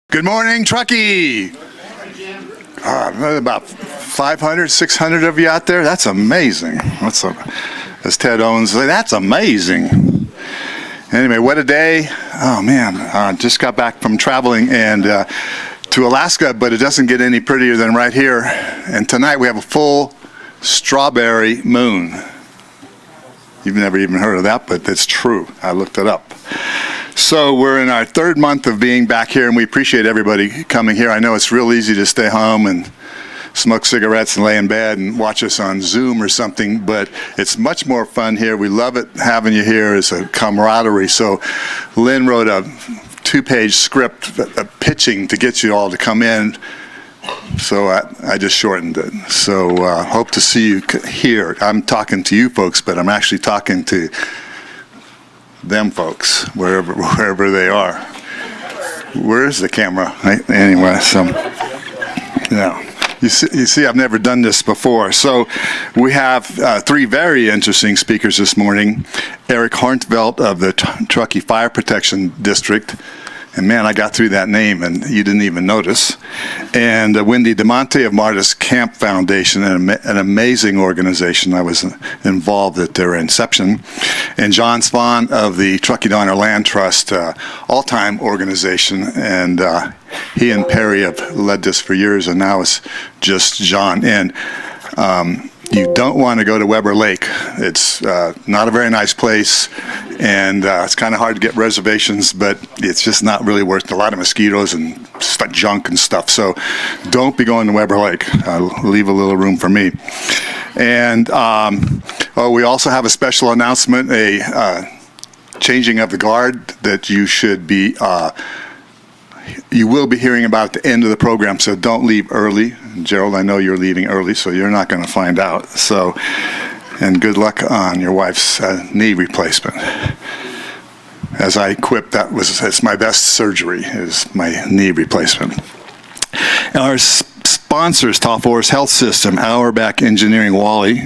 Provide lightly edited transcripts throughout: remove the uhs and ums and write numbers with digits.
Good morning, Truckee. About 500, 600 of you out there. That's amazing. As Ted Owens say, that's amazing. Anyway, what a day. Oh, man. Just got back from traveling and to Alaska, but it doesn't get any prettier than right here. And tonight we have a full strawberry moon. You've never even heard of that, but it's true. I looked it up. So we're in our third month of being back here, and we appreciate everybody coming here. I know it's real easy to stay home and smoke cigarettes and lay in bed and watch us on Zoom or something, but it's much more fun here. We love it having you here as a camaraderie. So Lynn wrote a 2-page script pitching to get you all to come in, so I just shortened it. So hope to see you here. I'm talking to you folks, but I'm actually talking to them folks, wherever they are. Where is the camera? Anyway, so yeah. You see, I've never done this before. So we have 3 very interesting speakers this morning. Eric Hornsvelt of the Truckee Fire Protection District. And man, I got through that name and you didn't even notice. And Wendy DeMonte of Mardis Camp Foundation, an amazing organization. I was involved at their inception. And John Spahn of the Truckee Donner Land Trust, all-time organization. And he and Perry have led this for years, and now it's just John. And you don't want to go to Weber Lake. It's not a very nice place, and it's kind of hard to get reservations, but it's just not really worth a lot of mosquitoes and junk and stuff. So don't be going to Weber Lake. Leave a little room for me. And we also have a special announcement, a changing of the guard that you should be you will be hearing about at the end of the program, so don't leave early. Gerald, I know you're leaving early, so you're not going to find out. So, and good luck on your wife's knee replacement. As I quipped, it's my best surgery, is my knee replacement. And our sponsors, Top Forest Health System, Auerbach Engineering, Wally,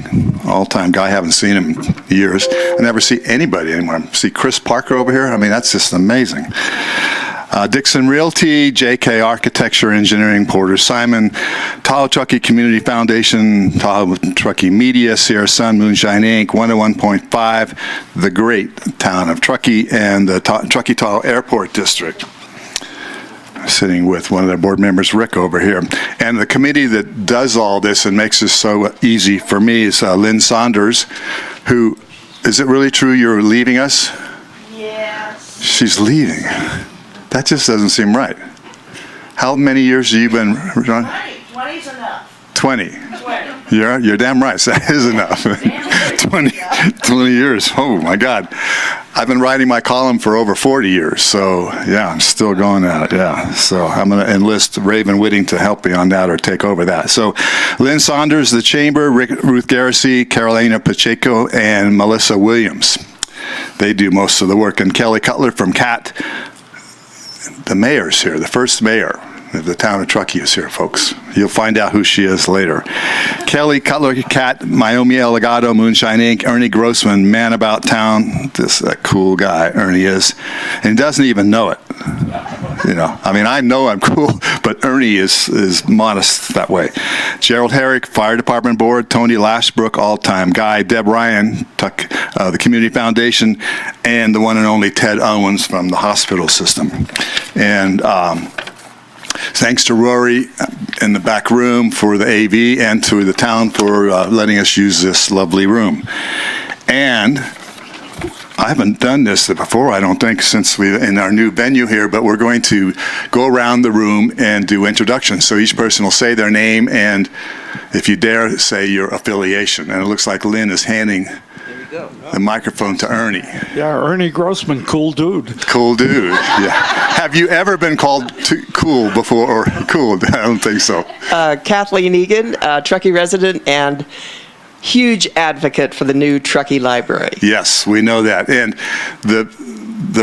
all-time guy, haven't seen him in years. I never see anybody anymore. I see Chris Parker over here. I mean, that's just amazing. Dixon Realty, JK Architecture Engineering, Porter Simon, Tahoe Truckee Community Foundation, Tahoe Truckee Media, Sierra Sun, Moonshine Inc., 101.5, the great town of Truckee, and the Truckee Tahoe Airport District. Sitting with one of their board members, Rick, over here. And the committee that does all this and makes this so easy for me is Lynn Saunders, who, is it really true you're leaving us? Yes. She's leaving. That just doesn't seem right. How many years have you been running? 20's enough. 20. 20. You're damn right. That is enough. 20 years. Oh my God. I've been writing my column for over 40 years. So yeah, I'm still going at it. Yeah. So I'm going to enlist Raven Whitting to help me on that or take over that. So Lynn Saunders, the Chamber, Ruth Garrissey, Carolina Pacheco, and Melissa Williams. They do most of the work. And Kelly Cutler from CAT. The mayor's here, the first mayor of the town of Truckee is here, folks. You'll find out who she is later. Kelly Cutler, Cat, Myomi Elegado, Moonshine Inc., Ernie Grossman, man about town. This a cool guy, Ernie is. And he doesn't even know it. You know, I mean, I know I'm cool, but Ernie is modest that way. Gerald Herrick, Fire Department Board, Tony Lashbrook, all-time guy, Deb Ryan, the Community Foundation, and the one and only Ted Owens from the hospital system. And thanks to Rory in the back room for the AV and to the town for letting us use this lovely room. And I haven't done this before, I don't think, since we're in our new venue here, but we're going to go around the room and do introductions. So each person will say their name and, if you dare, say your affiliation. And it looks like Lynn is handing the microphone to Ernie. Yeah, Ernie Grossman, cool dude. Cool dude, yeah. Have you ever been called cool before, or cool? I don't think so. Kathleen Egan, Truckee resident and huge advocate for the new Truckee Library. Yes, we know that. And the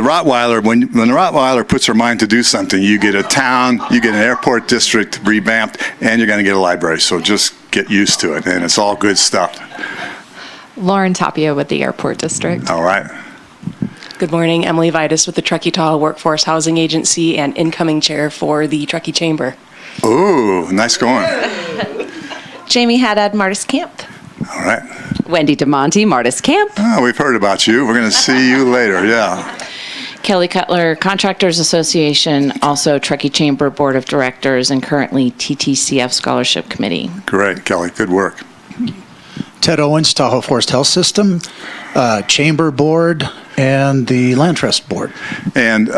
Rottweiler, when the Rottweiler puts her mind to do something, you get a town, you get an airport district revamped, and you're going to get a library. So just get used to it, and it's all good stuff. Lauren Tapia with the Airport District. All right. Good morning, Emily Vitus with the Truckee Workforce Housing Agency and incoming chair for the Truckee Chamber. Ooh, nice going. Jamie Haddad, Mardis Camp. All right. Wendy DeMonte, Mardis Camp. Oh, we've heard about you. We're going to see you later. Yeah. Kelly Cutler, Contractors Association, also Truckee Chamber Board of Directors, and currently TTCF Scholarship Committee. Great, Kelly. Good work. Ted Owens, Tahoe Forest Health System, Chamber Board, and the Land Trust Board. And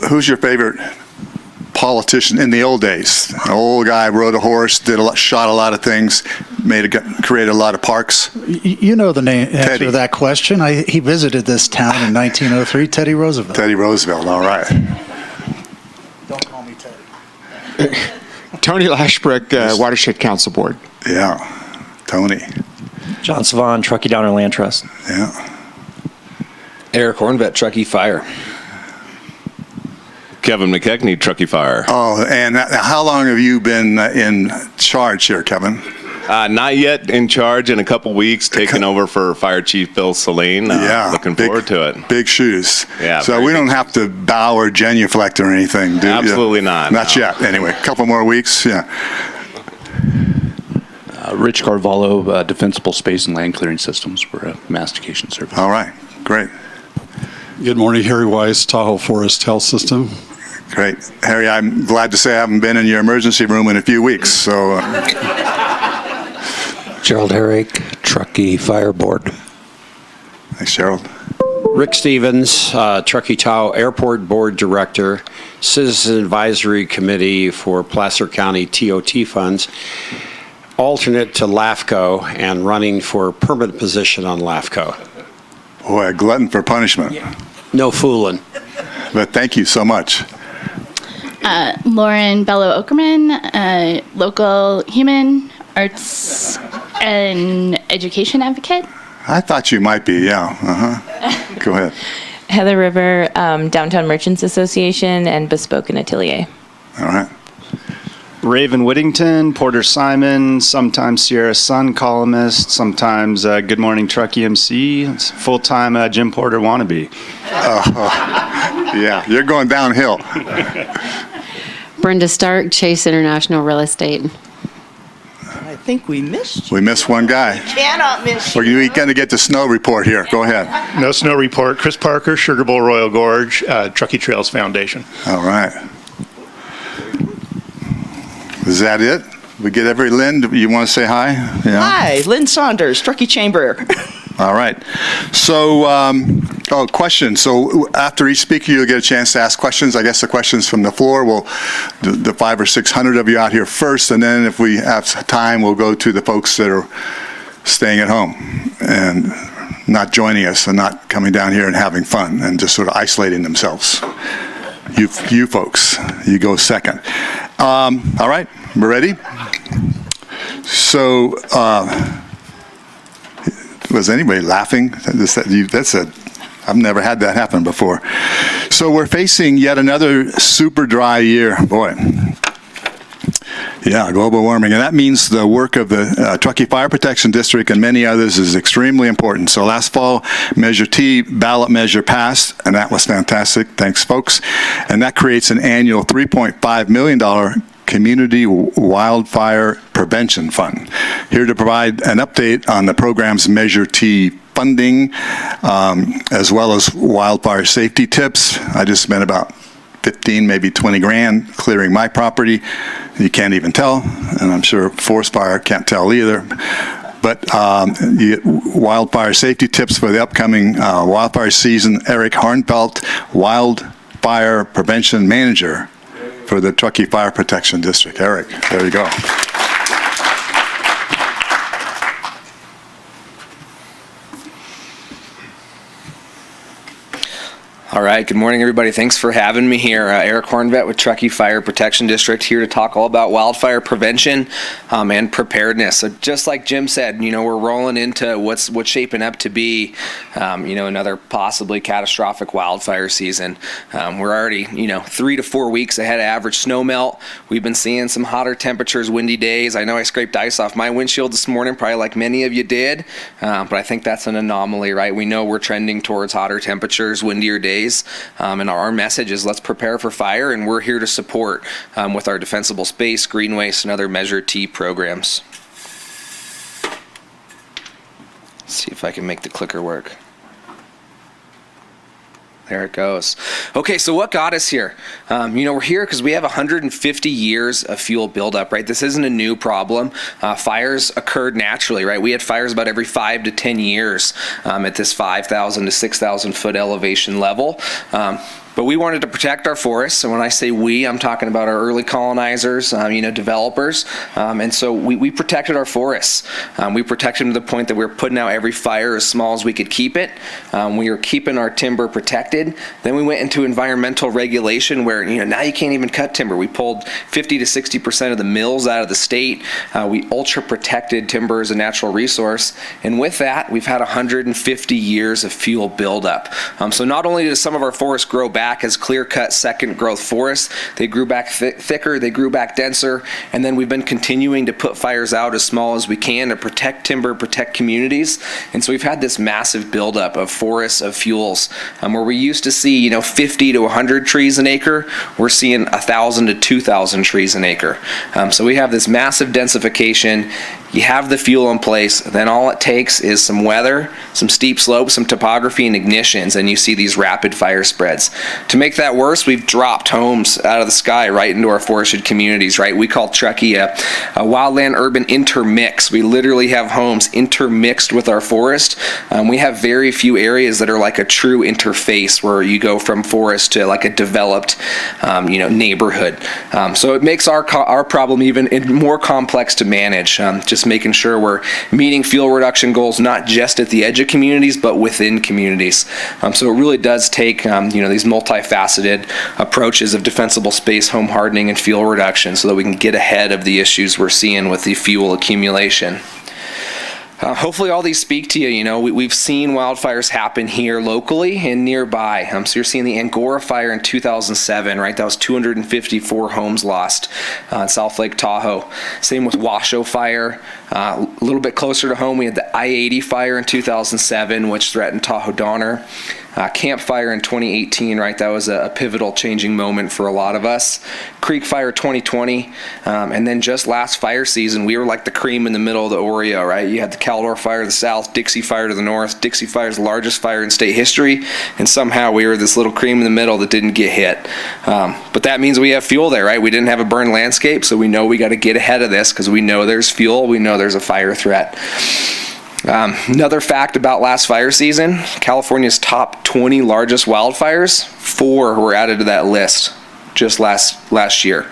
who's your favorite politician in the old days? An old guy, rode a horse, shot a lot of things, created a lot of parks. You know the answer Teddy. to that question. He visited this town in 1903, Teddy Roosevelt. Teddy Roosevelt, all right. Don't call me Teddy. Tony Lashbrook, Watershed Council Board. Yeah, Tony. John Savon, Truckee Downer Land Trust. Yeah. Eric Hornsvelt, Truckee Fire. Kevin McKechnie, Truckee Fire. Oh, and how long have you been in charge here, Kevin? Not yet in charge. In a couple weeks, taking over for Fire Chief Bill Saline. Yeah. Looking forward to it. Big shoes. Yeah, So very we don't big have to bow or genuflect or anything, do you? Absolutely not. Not no. yet. Anyway, a couple more weeks. Yeah. Rich Carvalho, Defensible Space and Land Clearing Systems for a mastication service. All right. Great. Good morning, Harry Weiss, Tahoe Forest Health System. Great. Harry, I'm glad to say I haven't been in your emergency room in a few weeks. So, Gerald Herrick, Truckee Fire Board. Thanks, Gerald. Rick Stevens, Truckee Tahoe Airport Board Director, Citizen Advisory Committee for Placer County TOT funds, alternate to LAFCO, and running for permanent position on LAFCO. Boy, a glutton for punishment. No fooling. But thank you so much. Lauren Bello Okerman, local human arts and education advocate. I thought you might be, yeah. Uh-huh. Go ahead. Heather River, Downtown Merchants Association, and Bespoke and Atelier. All right. Raven Whittington, Porter Simon, sometimes Sierra Sun columnist, sometimes Good Morning Truckee MC, full-time Jim Porter wannabe. Yeah, you're going downhill. Brenda Stark, Chase International Real Estate. I think we missed you. We missed one guy. Cannot miss you. We're going to get the snow report here. Go ahead. No snow report. Chris Parker, Sugar Bowl Royal Gorge, Truckee Trails Foundation. All right. Is that it? We get every Lynn? You want to say hi? Yeah. Hi, Lynn Saunders, Truckee Chamber. All right. So, question. So after each speaker, you'll get a chance to ask questions. I guess the questions from the floor will, the 500 or 600 of you out here first, and then if we have time, we'll go to the folks that are staying at home and not joining us and not coming down here and having fun and just sort of isolating themselves. You folks, you go second. All right, we're ready? So, was anybody laughing? I've never had that happen before. So we're facing yet another super dry year. Boy. Yeah, global warming. And that means the work of the Truckee Fire Protection District and many others is extremely important. So last fall, Measure T ballot measure passed, and that was fantastic. Thanks, folks. And that creates an annual $3.5 million Community Wildfire Prevention Fund. Here to provide an update on the program's Measure T funding, as well as wildfire safety tips. I just spent about 15, maybe 20 grand clearing my property. You can't even tell, and I'm sure forest fire can't tell either. But you get wildfire safety tips for the upcoming wildfire season. Eric Hornsvelt, Wildfire Prevention Manager for the Truckee Fire Protection District. Eric, there you go. All All right, good morning, everybody. Thanks for having me here. Eric Hornsvelt with Truckee Fire Protection District, here to talk all about wildfire prevention and preparedness. So just like Jim said, we're rolling into what's shaping up to be, another possibly catastrophic wildfire season. We're already, 3 to 4 weeks ahead of average snow melt. We've been seeing some hotter temperatures, windy days. I know I scraped ice off my windshield this morning, probably like many of you did, but I think that's an anomaly, right? We know we're trending towards hotter temperatures, windier days. And our message is let's prepare for fire, and we're here to support with our Defensible Space, Green Waste, and other Measure T programs. Let's see if I can make the clicker work. There it goes. Okay, so what got us here? We're here because we have 150 years of fuel buildup, right? This isn't a new problem. Fires occurred naturally, right? We had fires about every 5 to 10 years at this 5,000 to 6,000 foot elevation level. But we wanted to protect our forests, and when I say we, I'm talking about our early colonizers, developers, and so we protected our forests. We protected them to the point that we were putting out every fire as small as we could keep it. We were keeping our timber protected. Then we went into environmental regulation where, now you can't even cut timber. We pulled 50 to 60% of the mills out of the state. We ultra protected timber as a natural resource, and with that, we've had 150 years of fuel buildup. So not only does some of our forests grow back as clear-cut second growth forests, they grew back thicker, they grew back denser, and then we've been continuing to put fires out as small as we can to protect timber, protect communities, and so we've had this massive buildup of forests, of fuels, where we used to see 50 to 100 trees an acre, we're seeing 1,000 to 2,000 trees an acre. So we have this massive densification. You have the fuel in place, then all it takes is some weather, some steep slopes, some topography, and ignitions, and you see these rapid fire spreads. To make that worse, we've dropped homes out of the sky right into our forested communities, right? We call Truckee a wildland-urban intermix. We literally have homes intermixed with our forest. We have very few areas that are like a true interface where you go from forest to like a developed, neighborhood. So it makes our problem even more complex to manage. Just making sure we're meeting fuel reduction goals not just at the edge of communities but within communities. So it really does take these multifaceted approaches of defensible space, home hardening, and fuel reduction so that we can get ahead of the issues we're seeing with the fuel accumulation. Hopefully all these speak to you. We've seen wildfires happen here locally and nearby. So you're seeing the Angora fire in 2007, right? That was 254 homes lost in South Lake Tahoe. Same with Washoe fire. A little bit closer to home, we had the I-80 fire in 2007, which threatened Tahoe Donner. Camp Fire in 2018, right? That was a pivotal changing moment for a lot of us. Creek Fire 2020, and then just last fire season, we were like the cream in the middle of the Oreo, right? You had the Caldor Fire to the south, Dixie Fire to the north. Dixie Fire is the largest fire in state history, and somehow we were this little cream in the middle that didn't get hit. But that means we have fuel there, right? We didn't have a burned landscape, so we know we got to get ahead of this because we know there's fuel, we know there's a fire threat. Another fact about last fire season, California's top 20 largest wildfires, 4 were added to that list just last year.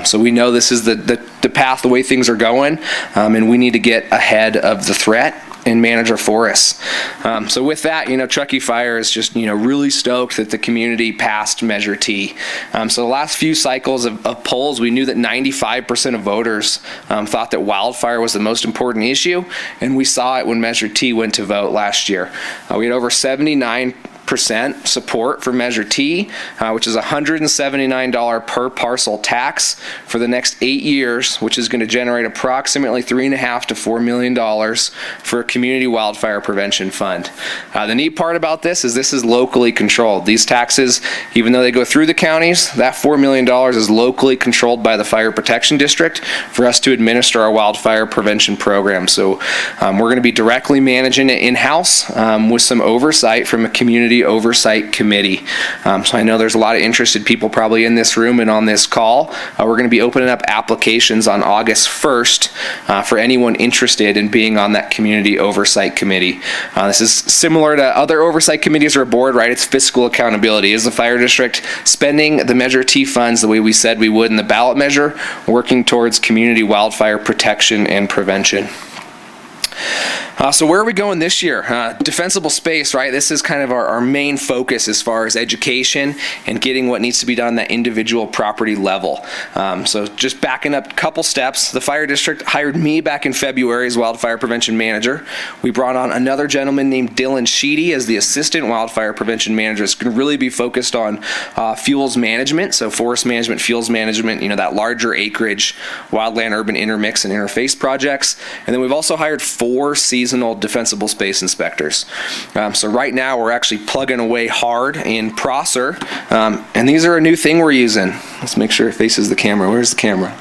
So we know this is the path, the way things are going, and we need to get ahead of the threat and manage our forests. So with that, Truckee Fire is just, really stoked that the community passed Measure T. So the last few cycles of polls, we knew that 95% of voters thought that wildfire was the most important issue, and we saw it when Measure T went to vote last year. We had over 79% support for Measure T, which is $179 per parcel tax for the next 8 years, which is going to generate approximately $3.5 to $4 million for a community wildfire prevention fund. The neat part about this is locally controlled. These taxes, even though they go through the counties, that $4 million is locally controlled by the Fire Protection District for us to administer our wildfire prevention program. So we're going to be directly managing it in-house with some oversight from a community oversight committee. So I know there's a lot of interested people probably in this room and on this call. We're going to be opening up applications on August 1st for anyone interested in being on that community oversight committee. This is similar to other oversight committees or a board, right? It's fiscal accountability. Is the fire district spending the Measure T funds the way we said we would in the ballot measure, working towards community wildfire protection and prevention? So where are we going this year? Defensible space, right? This is kind of our main focus as far as education and getting what needs to be done at that individual property level. So just backing up a couple steps, the fire district hired me back in February as wildfire prevention manager. We brought on another gentleman named Dylan Sheedy as the assistant wildfire prevention manager. It's going to really be focused on fuels management, so forest management, fuels management, that larger acreage, wildland urban intermix and interface projects. And then we've also hired 4 seasonal defensible space inspectors. So right now we're actually plugging away hard in Prosser, and these are a new thing we're using. Let's make sure it faces the camera. Where's the camera?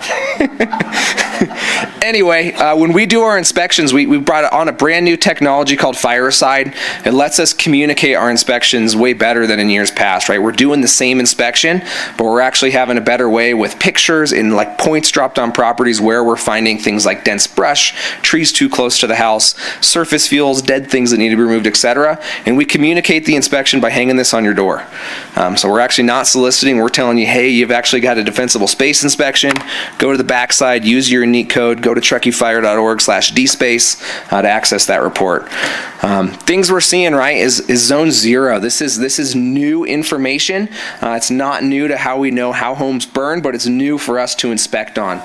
Anyway, when we do our inspections, we brought on a brand new technology called Fireside. It lets us communicate our inspections way better than in years past, right? We're doing the same inspection, but we're actually having a better way with pictures and like points dropped on properties where we're finding things like dense brush, trees too close to the house, surface fuels, dead things that need to be removed, etc. And we communicate the inspection by hanging this on your door. So we're actually not soliciting. We're telling you, hey, you've actually got a defensible space inspection. Go to the backside, use your unique code, go to truckeefire.org/dspace to access that report. Things we're seeing, right, is zone 0. This is new information. It's not new to how we know how homes burn, but it's new for us to inspect on.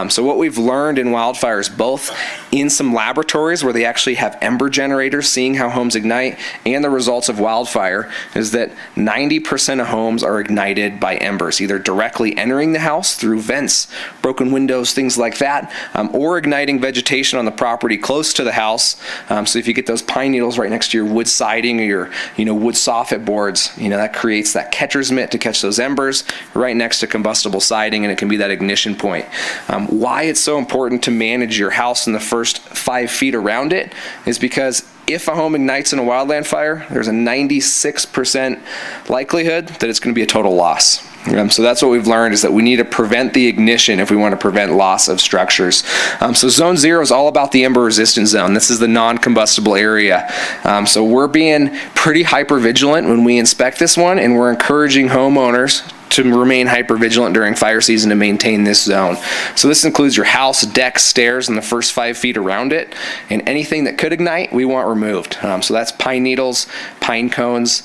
So what we've learned in wildfires, both in some laboratories where they actually have ember generators seeing how homes ignite, and the results of wildfire, is that 90% of homes are ignited by embers, either directly entering the house through vents, broken windows, things like that, or igniting vegetation on the property close to the house. So if you get those pine needles right next to your wood siding or your wood soffit boards, that creates that catcher's mitt to catch those embers right next to combustible siding, and it can be that ignition point. Why it's so important to manage your house in the first 5 feet around it is because if a home ignites in a wildland fire, there's a 96% likelihood that it's going to be a total loss. So that's what we've learned, is that we need to prevent the ignition if we want to prevent loss of structures. So zone 0 is all about the ember resistant zone. This is the non-combustible area. So we're being pretty hyper vigilant when we inspect this one, and we're encouraging homeowners to remain hypervigilant during fire season to maintain this zone. So this includes your house, deck, stairs, and the first 5 feet around it, and anything that could ignite, we want removed. So that's pine needles, pine cones,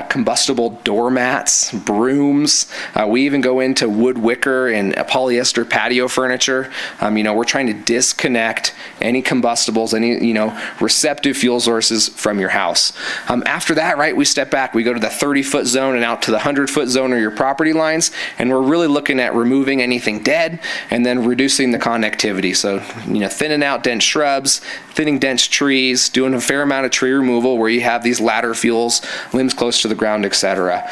combustible doormats, brooms. We even go into wood wicker and polyester patio furniture. We're trying to disconnect any combustibles, any receptive fuel sources from your house. After that, right, we step back. We go to the 30-foot zone and out to the 100-foot zone of your property lines, and we're really looking at removing anything dead and then reducing the connectivity. So, thinning out dense shrubs, thinning dense trees, doing a fair amount of tree removal where you have these ladder fuels, limbs close to the ground, etc.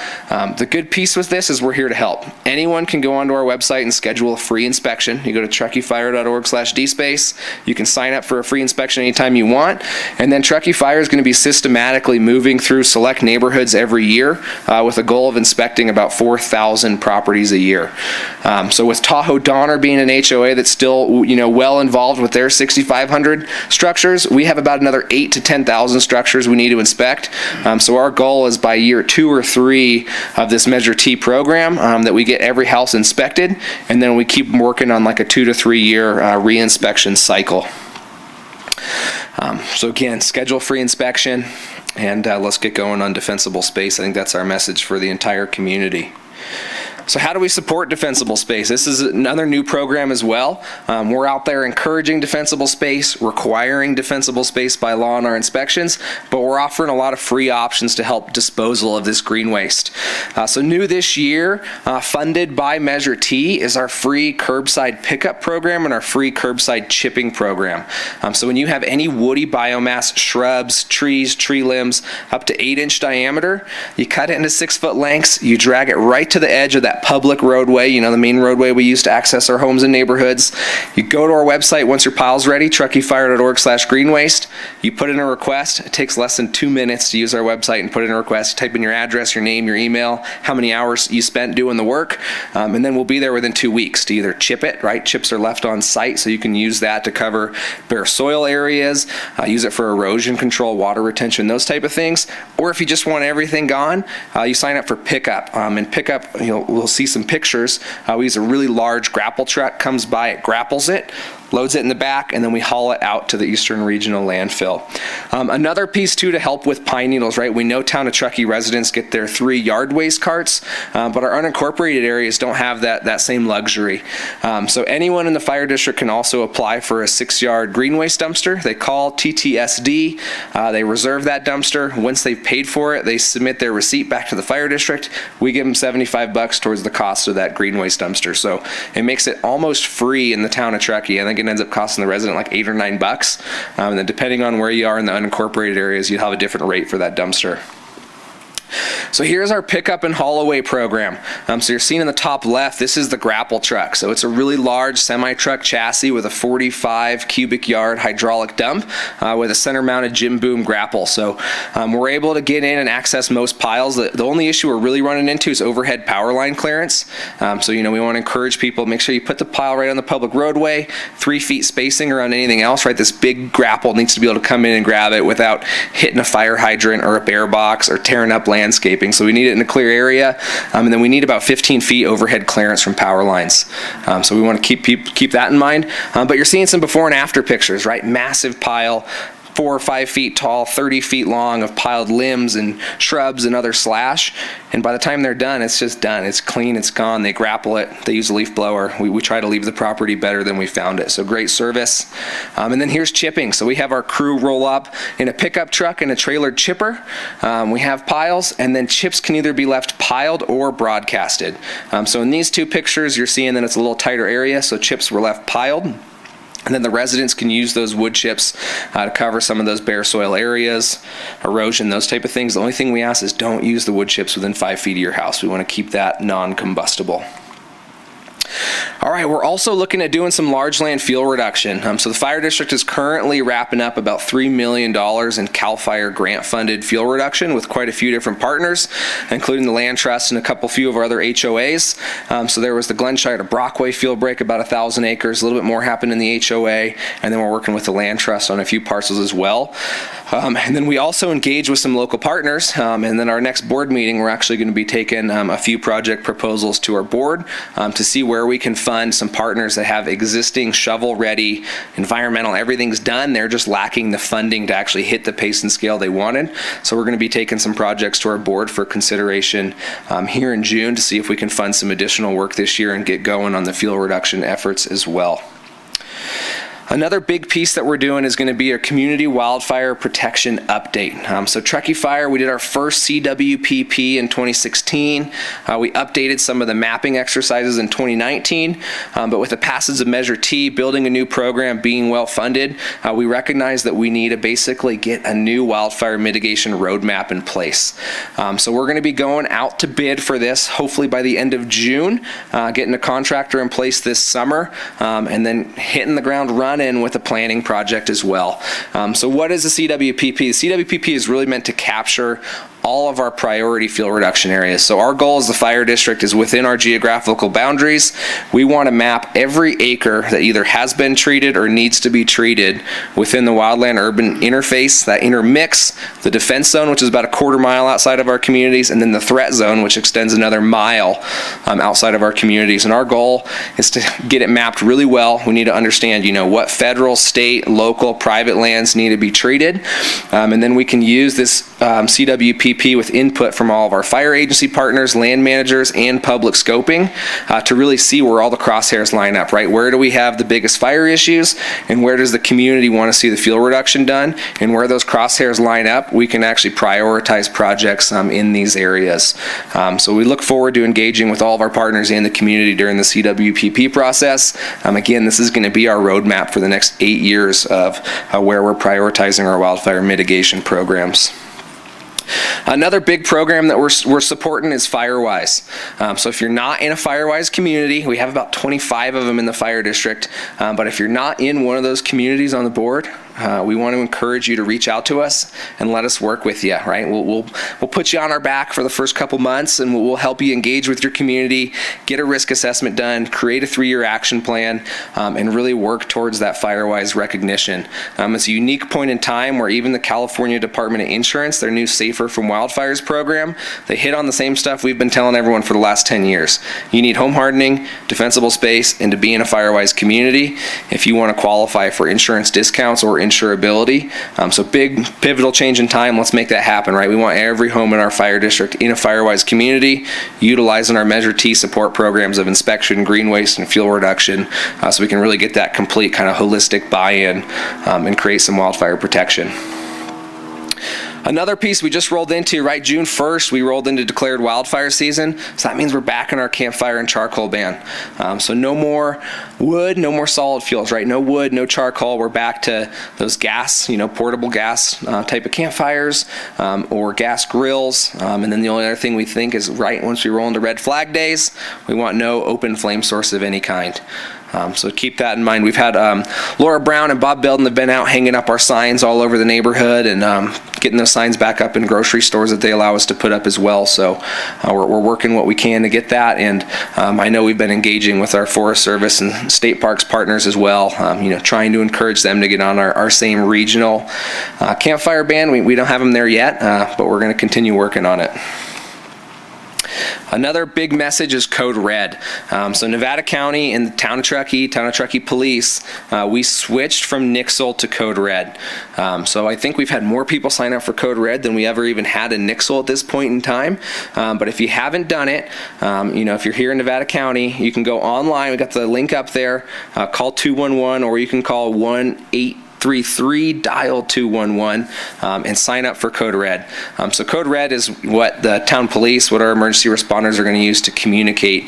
The good piece with this is we're here to help. Anyone can go onto our website and schedule a free inspection. You go to truckeefire.org/dspace. You can sign up for a free inspection anytime you want, and then Truckee Fire is going to be systematically moving through select neighborhoods every year with a goal of inspecting about 4,000 properties a year. So with Tahoe Donner being an HOA that's still well involved with their 6,500 structures, we have about another 8,000 to 10,000 structures we need to inspect. So our goal is by year 2 or 3 of this Measure T program that we get every house inspected, and then we keep working on like a 2 to 3 year re-inspection cycle. So again, schedule free inspection, and let's get going on defensible space. I think that's our message for the entire community. So how do we support defensible space? This is another new program as well. We're out there encouraging defensible space, requiring defensible space by law in our inspections, but we're offering a lot of free options to help disposal of this green waste. So new this year, funded by Measure T, is our free curbside pickup program and our free curbside chipping program. So when you have any woody biomass, shrubs, trees, tree limbs up to 8-inch diameter, you cut it into 6-foot lengths, you drag it right to the edge of that public roadway, the main roadway we use to access our homes and neighborhoods. You go to our website once your pile's ready, truckeefire.org/greenwaste. You put in a request. It takes less than 2 minutes to use our website and put in a request. Type in your address, your name, your email, how many hours you spent doing the work, and then we'll be there within 2 weeks to either chip it, right? Chips are left on site, so you can use that to cover bare soil areas, use it for erosion control, water retention, those type of things. Or if you just want everything gone, you sign up for pickup. And pickup, we'll see some pictures. We use a really large grapple truck, comes by, it grapples it, loads it in the back, and then we haul it out to the Eastern Regional Landfill. Another piece too to help with pine needles, right? We know Town of Truckee residents get their 3 yard waste carts, but our unincorporated areas don't have that same luxury. So anyone in the fire district can also apply for a 6-yard green waste dumpster. They call TTSD, they reserve that dumpster. Once they've paid for it, they submit their receipt back to the fire district. We give them $75 towards the cost of that green waste dumpster. So it makes it almost free in the town of Truckee. I think it ends up costing the resident like $8 or $9. And then depending on where you are in the unincorporated areas, you'll have a different rate for that dumpster. So here's our pickup and haul away program. So you're seeing in the top left, this is the Grapple Truck. So it's a really large semi-truck chassis with a 45 cubic yard hydraulic dump with a center mounted Jim Boom grapple. So we're able to get in and access most piles. The only issue we're really running into is overhead power line clearance. So we want to encourage people, make sure you put the pile right on the public roadway, 3 feet spacing around anything else, right? This big grapple needs to be able to come in and grab it without hitting a fire hydrant or a bear box or tearing up landscaping. So we need it in a clear area, and then we need about 15 feet overhead clearance from power lines. So we want to keep that in mind. But you're seeing some before and after pictures, right? Massive pile, 4 or 5 feet tall, 30 feet long of piled limbs and shrubs and other slash. And by the time they're done, it's just done. It's clean, it's gone. They grapple it. They use a leaf blower. We try to leave the property better than we found it. So great service. And then here's chipping. So we have our crew roll up in a pickup truck and a trailered chipper. We have piles, and then chips can either be left piled or broadcasted. So in these 2 pictures, you're seeing that it's a little tighter area, so chips were left piled. And then the residents can use those wood chips to cover some of those bare soil areas, erosion, those type of things. The only thing we ask is don't use the wood chips within 5 feet of your house. We want to keep that non-combustible. All right, we're also looking at doing some large land fuel reduction. So the fire district is currently wrapping up about $3 million in CAL FIRE grant-funded fuel reduction with quite a few different partners, including the Land Trust and a few of our other HOAs. So there was the Glenshire to Brockway fuel break, about 1,000 acres. A little bit more happened in the HOA, and then we're working with the Land Trust on a few parcels as well. And then we also engage with some local partners, and then our next board meeting, we're actually going to be taking a few project proposals to our board to see where we can fund some partners that have existing shovel-ready, environmental, everything's done. They're just lacking the funding to actually hit the pace and scale they wanted. So we're going to be taking some projects to our board for consideration here in June to see if we can fund some additional work this year and get going on the fuel reduction efforts as well. Another big piece that we're doing is going to be a community wildfire protection update. So Truckee Fire, we did our first CWPP in 2016. We updated some of the mapping exercises in 2019, but with the passage of Measure T, building a new program, being well funded, we recognize that we need to basically get a new wildfire mitigation roadmap in place. So we're going to be going out to bid for this, hopefully by the end of June, getting a contractor in place this summer, and then hitting the ground running with a planning project as well. So what is the CWPP? The CWPP is really meant to capture all of our priority fuel reduction areas. So our goal as the fire district is within our geographical boundaries. We want to map every acre that either has been treated or needs to be treated within the wildland urban interface, that intermix, the defense zone, which is about a 1/4 mile outside of our communities, and then the threat zone, which extends another mile outside of our communities. And our goal is to get it mapped really well. We need to understand, what federal, state, local, private lands need to be treated. And then we can use this CWPP with input from all of our fire agency partners, land managers, and public scoping to really see where all the crosshairs line up, right? Where do we have the biggest fire issues, and where does the community want to see the fuel reduction done? And where those crosshairs line up, we can actually prioritize projects in these areas. So we look forward to engaging with all of our partners and the community during the CWPP process. Again, this is going to be our roadmap for the next 8 years of where we're prioritizing our wildfire mitigation programs. Another big program that we're supporting is Firewise. So if you're not in a Firewise community, we have about 25 of them in the fire district, but if you're not in one of those communities on the board, we want to encourage you to reach out to us and let us work with you, right? We'll put you on our back for the first couple months, and we'll help you engage with your community, get a risk assessment done, create a 3-year action plan, and really work towards that Firewise recognition. It's a unique point in time where even the California Department of Insurance, their new Safer from Wildfires program, they hit on the same stuff we've been telling everyone for the last 10 years. You need home hardening, defensible space, and to be in a Firewise community if you want to qualify for insurance discounts or insurability. So big pivotal change in time. Let's make that happen, right? We want every home in our fire district in a Firewise community utilizing our Measure T support programs of inspection, green waste, and fuel reduction, so we can really get that complete kind of holistic buy-in and create some wildfire protection. Another piece we just rolled into, right, June 1st, we rolled into declared wildfire season. So that means we're back in our campfire and charcoal ban. So no more wood, no more solid fuels, right? No wood, no charcoal. We're back to those gas, portable gas type of campfires or gas grills. And then the only other thing we think is, right, once we roll into red flag days, we want no open flame source of any kind. So keep that in mind. We've had Laura Brown and Bob Belden have been out hanging up our signs all over the neighborhood and getting those signs back up in grocery stores that they allow us to put up as well. So we're working what we can to get that. And I know we've been engaging with our Forest Service and state parks partners as well, trying to encourage them to get on our same regional campfire ban. We don't have them there yet, but we're going to continue working on it. Another big message is Code Red. So Nevada County and the Town of Truckee Police, we switched from Nixle to Code Red. So I think we've had more people sign up for Code Red than we ever even had in Nixle at this point in time. But if you haven't done it, if you're here in Nevada County, you can go online. We got the link up there. Call 211, or you can call 1-833 dial 211 and sign up for Code Red. So Code Red is what the town police, what our emergency responders are going to use to communicate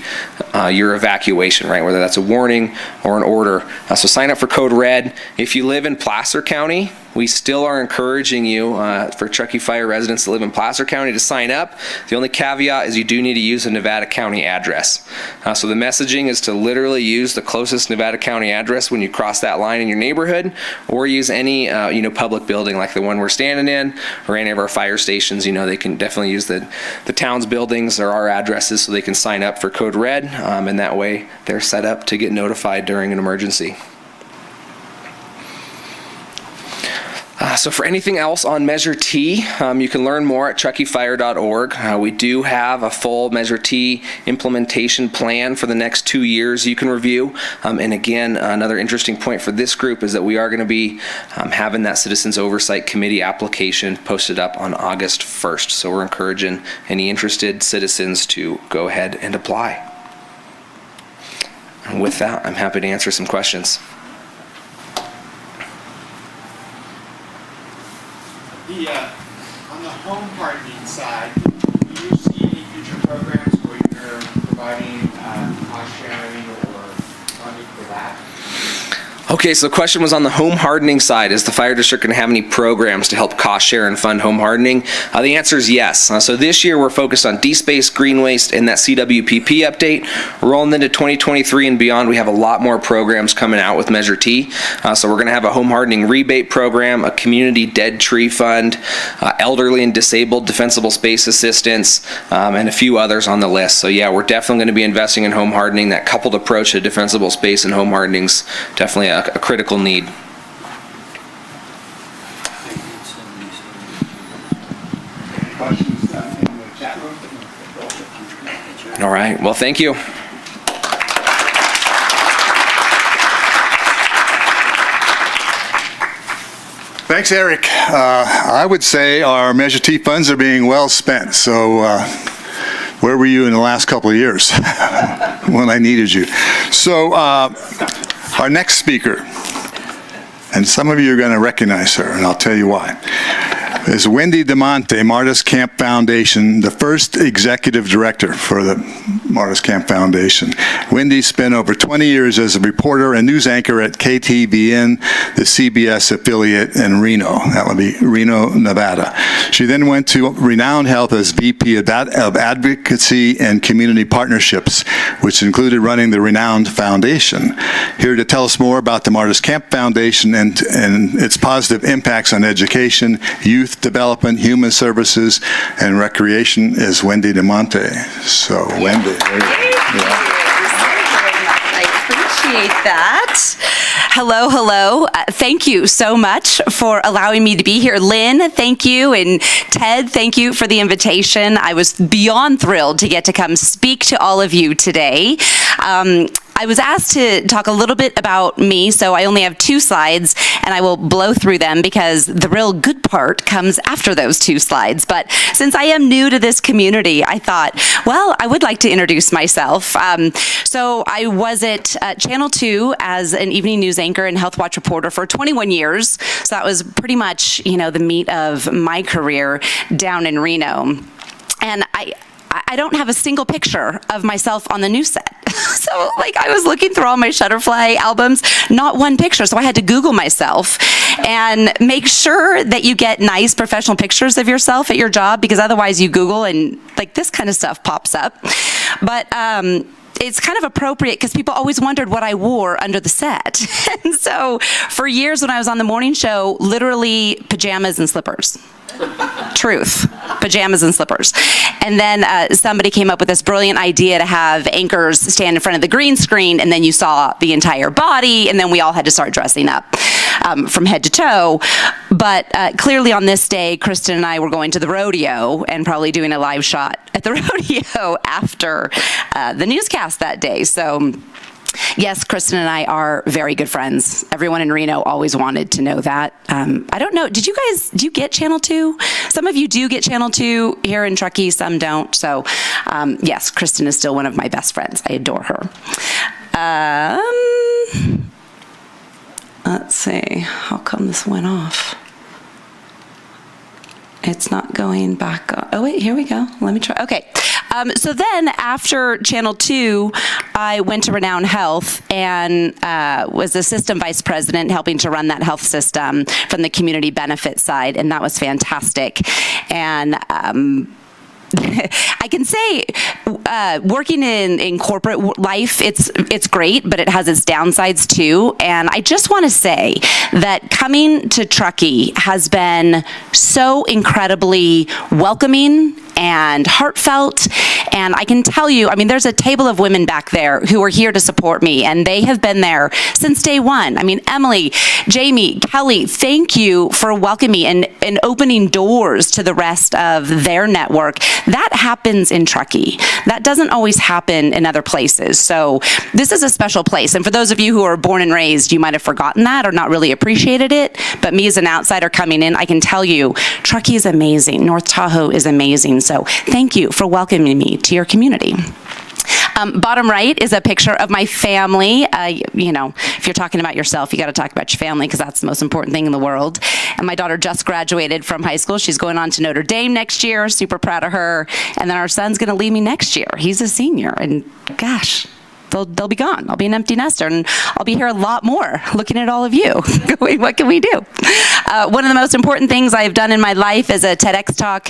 your evacuation, right? Whether that's a warning or an order. So sign up for Code Red. If you live in Placer County, we still are encouraging you, for Truckee Fire residents that live in Placer County, to sign up. The only caveat is you do need to use a Nevada County address. So the messaging is to literally use the closest Nevada County address when you cross that line in your neighborhood, or use any public building like the one we're standing in, or any of our fire stations. They can definitely use the town's buildings or our addresses so they can sign up for Code Red, and that way they're set up to get notified during an emergency. So for anything else on Measure T, you can learn more at truckeefire.org. We do have a full Measure T implementation plan for the next 2 years you can review. And again, another interesting point for this group is that we are going to be having that Citizens Oversight Committee application posted up on August 1st. So we're encouraging any interested citizens to go ahead and apply. And with that, I'm happy to answer some questions. On the home hardening side, do you see any future programs where you're providing cost sharing or funding for that? Okay, so the question was on the home hardening side. Is the fire district going to have any programs to help cost share and fund home hardening? The answer is yes. So this year we're focused on D-Space, green waste, and that CWPP update. Rolling into 2023 and beyond, we have a lot more programs coming out with Measure T. So we're going to have a home hardening rebate program, a community dead tree fund, elderly and disabled defensible space assistance, and a few others on the list. So yeah, we're definitely going to be investing in home hardening. That coupled approach to defensible space and home hardening is definitely a critical need. All right, well, thank you. Thanks, Eric. I would say our Measure T funds are being well spent. So where were you in the last couple of years when I needed you? So our next speaker, and some of you are going to recognize her, and I'll tell you why. is Wendy DeMonte, Mardis Camp Foundation, the first executive director for the Mardis Camp Foundation. Wendy spent over 20 years as a reporter and news anchor at KTVN, the CBS affiliate in Reno. That would be Reno, Nevada. She then went to Renowned Health as VP of Advocacy and Community Partnerships, which included running the Renowned Foundation. Here to tell us more about the Mardis Camp Foundation and its positive impacts on education, youth development, human services, and recreation is Wendy DeMonte. So, Wendy, there you go. Yeah. Appreciate that. Hello. Thank you so much for allowing me to be here. Lynn, thank you. And Ted, thank you for the invitation. I was beyond thrilled to get to come speak to all of you today. I was asked to talk a little bit about me, so I only have 2 slides, and I will blow through them because the real good part comes after those 2 slides. But since I am new to this community, I thought, well, I would like to introduce myself. So I was at Channel 2 as an evening news anchor and Health Watch reporter for 21 years. So that was pretty much, the meat of my career down in Reno. And I don't have a single picture of myself on the news set. So, I was looking through all my Shutterfly albums, not one picture. So I had to Google myself and make sure that you get nice professional pictures of yourself at your job, because otherwise you Google and this kind of stuff pops up. But it's kind of appropriate because people always wondered what I wore under the set. And so for years when I was on the morning show, literally pajamas and slippers. Truth. Pajamas and slippers. And then somebody came up with this brilliant idea to have anchors stand in front of the green screen, and then you saw the entire body, and then we all had to start dressing up from head to toe. But clearly on this day, Kristen and I were going to the rodeo and probably doing a live shot at the rodeo after the newscast that day. So yes, Kristen and I are very good friends. Everyone in Reno always wanted to know that. I don't know, do you get Channel 2? Some of you do get Channel 2 here in Truckee, some don't. So yes, Kristen is still one of my best friends. I adore her. Let's see, how come this went off? It's not going back. Oh wait, here we go. Let me try. Okay. So then after Channel 2, I went to Renowned Health and was the system vice president helping to run that health system from the community benefit side, and that was fantastic. And I can say working in corporate life, it's great, but it has its downsides too. And I just want to say that coming to Truckee has been so incredibly welcoming and heartfelt. And I can tell you, there's a table of women back there who are here to support me, and they have been there since day one. Emily, Jamie, Kelly, thank you for welcoming me and opening doors to the rest of their network. That happens in Truckee. That doesn't always happen in other places. So this is a special place. And for those of you who are born and raised, you might have forgotten that or not really appreciated it. But me as an outsider coming in, I can tell you, Truckee is amazing. North Tahoe is amazing. So thank you for welcoming me to your community. Bottom right is a picture of my family. If you're talking about yourself, you got to talk about your family because that's the most important thing in the world. And my daughter just graduated from high school. She's going on to Notre Dame next year. Super proud of her. And then our son's going to leave me next year. He's a senior. And gosh, they'll be gone. I'll be an empty nester, and I'll be here a lot more looking at all of you. Going, what can we do? One of the most important things I've done in my life is a TEDx talk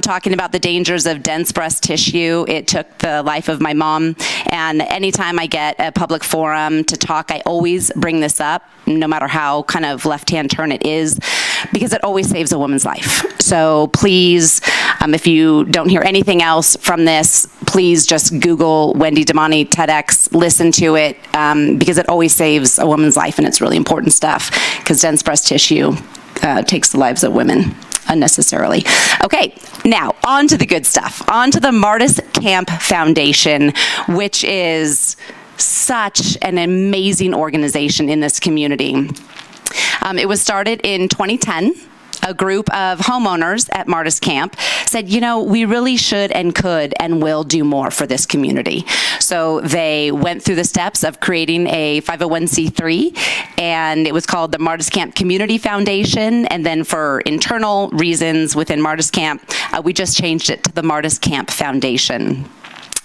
talking about the dangers of dense breast tissue. It took the life of my mom, and anytime I get a public forum to talk, I always bring this up, no matter how kind of left-hand turn it is, because it always saves a woman's life. So please, if you don't hear anything else from this, please just Google Wendy DeMonte TEDx, listen to it, because it always saves a woman's life, and it's really important stuff, because dense breast tissue takes the lives of women unnecessarily. Okay, now on to the good stuff. On to the Mardis Camp Foundation, which is such an amazing organization in this community. It was started in 2010. a group of homeowners at Mardis Camp said, you know, we really should and could and will do more for this community. So they went through the steps of creating a 501c3, and it was called the Mardis Camp Community Foundation. And then for internal reasons within Mardis Camp, we just changed it to the Mardis Camp Foundation.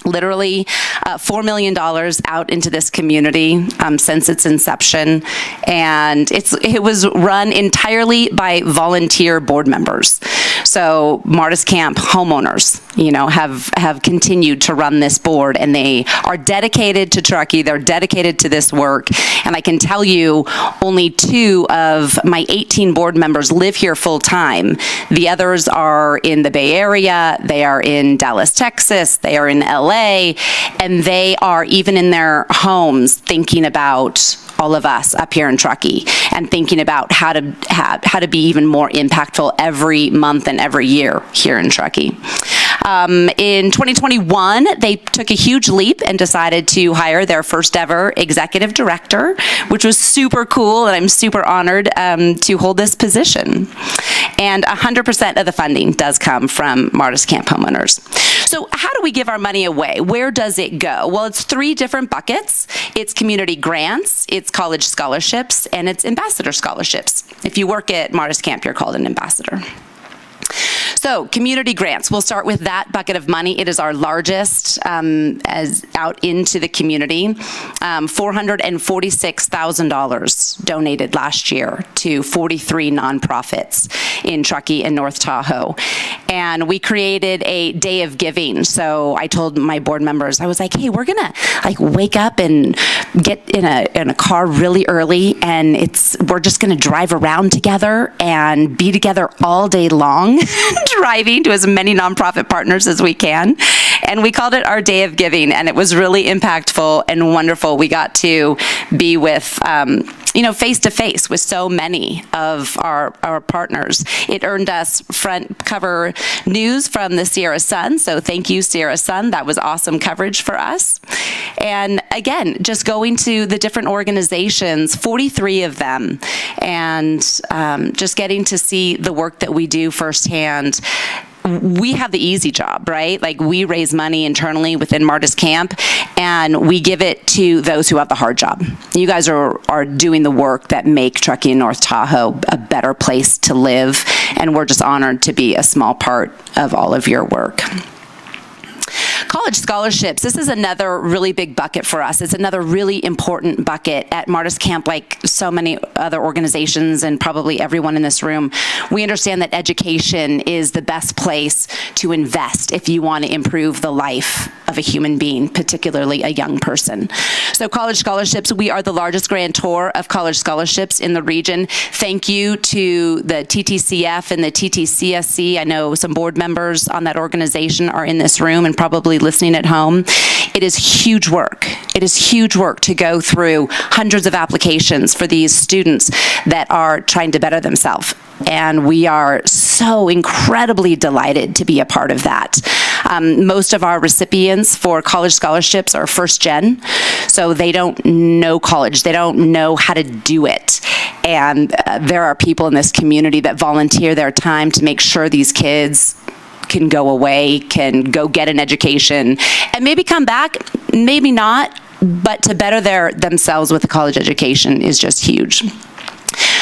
Literally $4 million out into this community since its inception, and it was run entirely by volunteer board members. So Mardis Camp homeowners, you know, have continued to run this board, and they are dedicated to Truckee. They're dedicated to this work, and I can tell you, only 2 of my 18 board members live here full time. The others are in the Bay Area. They are in Dallas, Texas. They are in LA. And they are even in their homes thinking about all of us up here in Truckee and thinking about how to be even more impactful every month and every year here in Truckee. In 2021, they took a huge leap and decided to hire their first ever executive director, which was super cool, and I'm super honored to hold this position. And 100% of the funding does come from Mardis Camp homeowners. So how do we give our money away? Where does it go? Well, it's 3 different buckets. It's community grants, it's college scholarships, and it's ambassador scholarships. If you work at Mardis Camp, you're called an ambassador. So community grants, we'll start with that bucket of money. It is our largest as out into the community. $446,000 donated last year to 43 nonprofits in Truckee and North Tahoe. And we created a day of giving. So I told my board members, I was like, hey, we're gonna like wake up and get in a car really early, and we're just gonna drive around together and be together all day long, driving to as many nonprofit partners as we can. And we called it our Day of Giving, and it was really impactful and wonderful. We got to be with, face to face with so many of our partners. It earned us front cover news from the Sierra Sun. So thank you, Sierra Sun. That was awesome coverage for us. And again, just going to the different organizations, 43 of them, and just getting to see the work that we do firsthand. We have the easy job, right? Like, we raise money internally within Mardis Camp, and we give it to those who have the hard job. You guys are doing the work that make Truckee and North Tahoe a better place to live, and we're just honored to be a small part of all of your work. College scholarships. This is another really big bucket for us. It's another really important bucket at Mardis Camp, like so many other organizations and probably everyone in this room. We understand that education is the best place to invest if you want to improve the life of a human being, particularly a young person. So college scholarships, we are the largest grantor of college scholarships in the region. Thank you to the TTCF and the TTCSC. I know some board members on that organization are in this room and probably listening at home. It is huge work. It is huge work to go through hundreds of applications for these students that are trying to better themselves. And we are so incredibly delighted to be a part of that. Most of our recipients for college scholarships are first gen, so they don't know college. They don't know how to do it. And there are people in this community that volunteer their time to make sure these kids can go away, can go get an education, and maybe come back, maybe not, but to better themselves with a college education is just huge.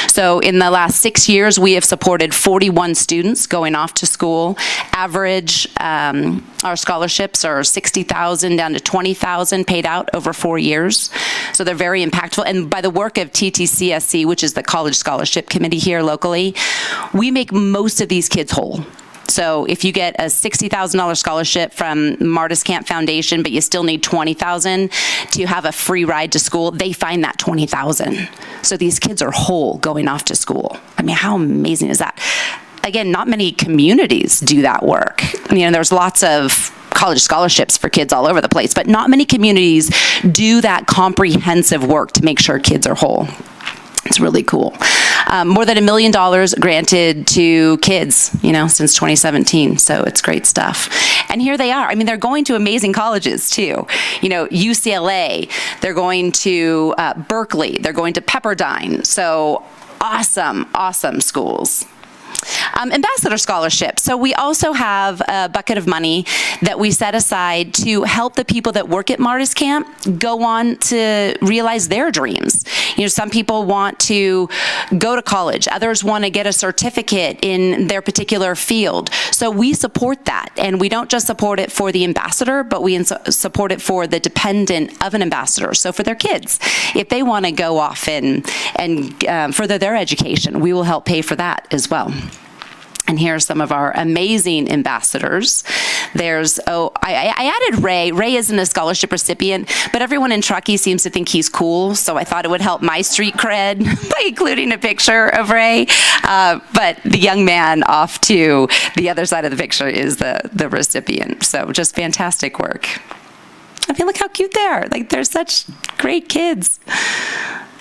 So in the last 6 years, we have supported 41 students going off to school. Average, our scholarships are $60,000 down to $20,000 paid out over 4 years. So they're very impactful. And by the work of TTCSC, which is the College Scholarship Committee here locally, we make most of these kids whole. So if you get a $60,000 scholarship from Mardis Camp Foundation, but you still need $20,000 to have a free ride to school, they find that $20,000. So these kids are whole going off to school. I mean, how amazing is that? Again, not many communities do that work. There's lots of college scholarships for kids all over the place, but not many communities do that comprehensive work to make sure kids are whole. It's really cool. More than $1 million granted to kids, since 2017. So it's great stuff. And here they are. They're going to amazing colleges too. UCLA, they're going to Berkeley, they're going to Pepperdine. So awesome, awesome schools. Ambassador Scholarship. So we also have a bucket of money that we set aside to help the people that work at Mardis Camp go on to realize their dreams. You know, some people want to go to college. Others want to get a certificate in their particular field. So we support that. And we don't just support it for the ambassador, but we support it for the dependent of an ambassador. So for their kids, if they want to go off and further their education, we will help pay for that as well. And here are some of our amazing ambassadors. There's, I added Ray. Ray isn't a scholarship recipient, but everyone in Truckee seems to think he's cool, so I thought it would help my street cred by including a picture of Ray. But the young man off to the other side of the picture is the recipient. So just fantastic work. I mean, look how cute they are. Like, they're such great kids.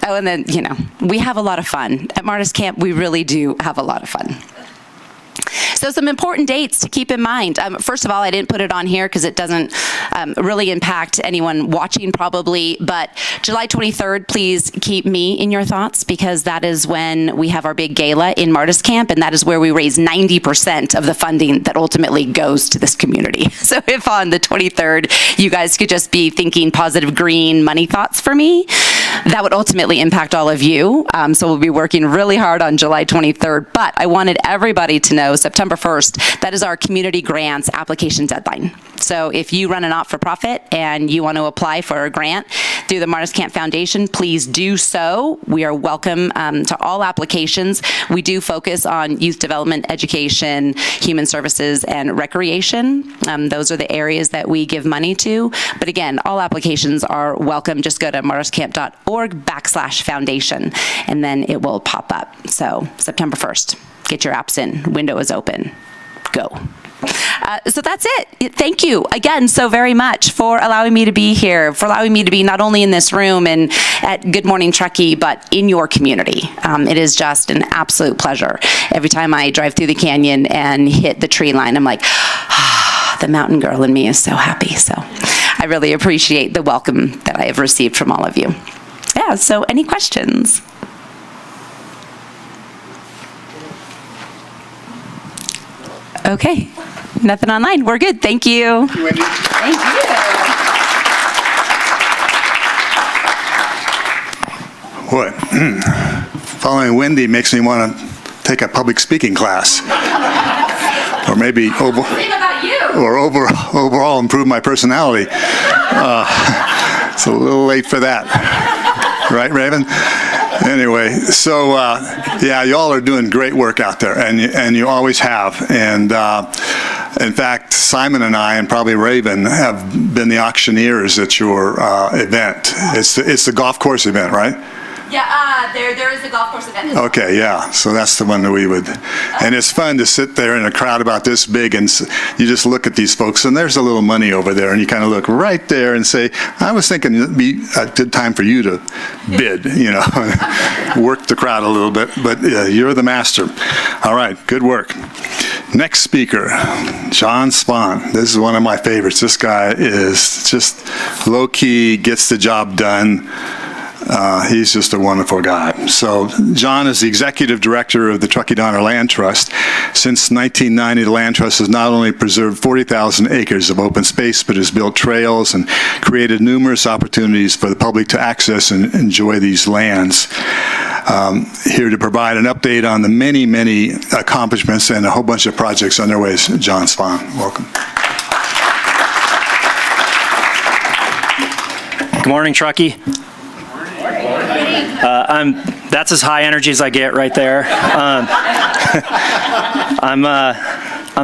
Oh, and then, you know, we have a lot of fun. At Mardis Camp, we really do have a lot of fun. So some important dates to keep in mind. First of all, I didn't put it on here because it doesn't really impact anyone watching probably, but July 23rd, please keep me in your thoughts because that is when we have our big gala in Mardis Camp, and that is where we raise 90% of the funding that ultimately goes to this community. So if on the 23rd, you guys could just be thinking positive green money thoughts for me, that would ultimately impact all of you. So we'll be working really hard on July 23rd, but I wanted everybody to know September 1st, that is our community grants application deadline. So if you run a not-for-profit and you want to apply for a grant through the Mardis Camp Foundation, please do so. We are welcome to all applications. We do focus on youth development, education, human services, and recreation. Those are the areas that we give money to. But again, all applications are welcome. Just go to mardiscamp.org/foundation, and then it will pop up. So September 1st. Get your apps in. Window is open. Go. So that's it. Thank you again so very much for allowing me to be here, for allowing me to be not only in this room and at Good Morning Truckee, but in your community. It is just an absolute pleasure. Every time I drive through the canyon and hit the tree line, I'm like, the mountain girl in me is so happy. So I really appreciate the welcome that I have received from all of you. Yeah, so any questions? Okay, nothing online. We're good. Thank you. Thank you. What? Following Wendy makes me want to take a public speaking class. Or maybe overall improve my personality. It's a little late for that. Right, Raven? Anyway, so yeah, y'all are doing great work out there, and you always have. And in fact, Simon and I, and probably Raven, have been the auctioneers at your event. It's the golf course event, right? Yeah, there is a golf course event as well. Okay, yeah, so that's the one that we would, and it's fun to sit there in a crowd about this big and you just look at these folks and there's a little money over there and you kind of look right there and say, I was thinking it'd be a good time for you to bid, you know, work the crowd a little bit, but you're the master. All right, good work. Next speaker, John Spahn. This is one of my favorites. This guy is just low-key, gets the job done. He's just a wonderful guy. So John is the executive director of the Truckee Donner Land Trust. Since 1990, the Land Trust has not only preserved 40,000 acres of open space, but has built trails and created numerous opportunities for the public to access and enjoy these lands. Here to provide an update on the many, many accomplishments and a whole bunch of projects underway is John Spahn. Welcome. Good morning, Truckee. That's as high energy as I get right there. I'm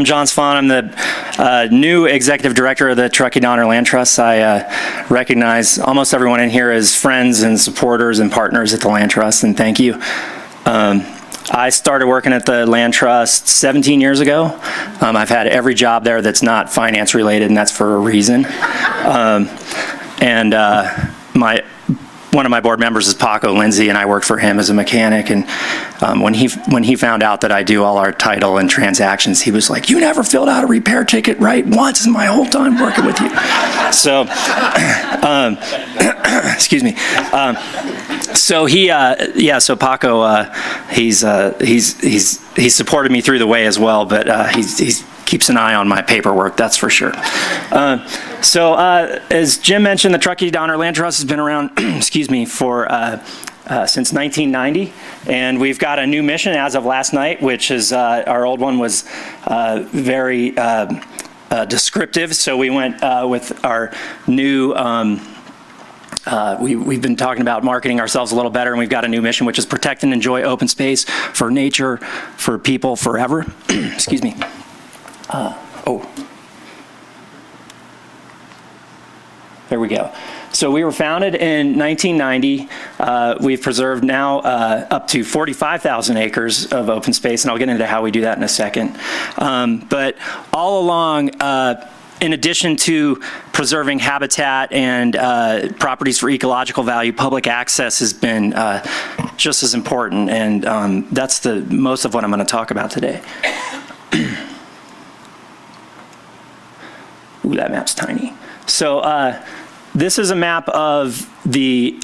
John Spahn. I'm the new executive director of the Truckee Donner Land Trust. I recognize almost everyone in here as friends and supporters and partners at the Land Trust, and thank you. I started working at the Land Trust 17 years ago. I've had every job there that's not finance related, and that's for a reason. My one of my board members is Paco Lindsay, and I work for him as a mechanic. And when he found out that I do all our title and transactions, he was like, "You never filled out a repair ticket right once in my whole time working with you." So, excuse me. So so Paco, he's supported me through the way as well, but he's keeps an eye on my paperwork, that's for sure. As Jim mentioned, the Truckee Donner Land Trust has been around, excuse me, for since 1990, and we've got a new mission as of last night, which is our old one was very descriptive. So we went with our new. We've been talking about marketing ourselves a little better, and we've got a new mission, which is protect and enjoy open space for nature, for people, forever. Excuse me. There we go. So we were founded in 1990. We've preserved now up to 45,000 acres of open space, and I'll get into how we do that in a second. But all along, in addition to preserving habitat and properties for ecological value, public access has been just as important, and that's the most of what I'm going to talk about today. Ooh, that map's tiny. So this is a map of the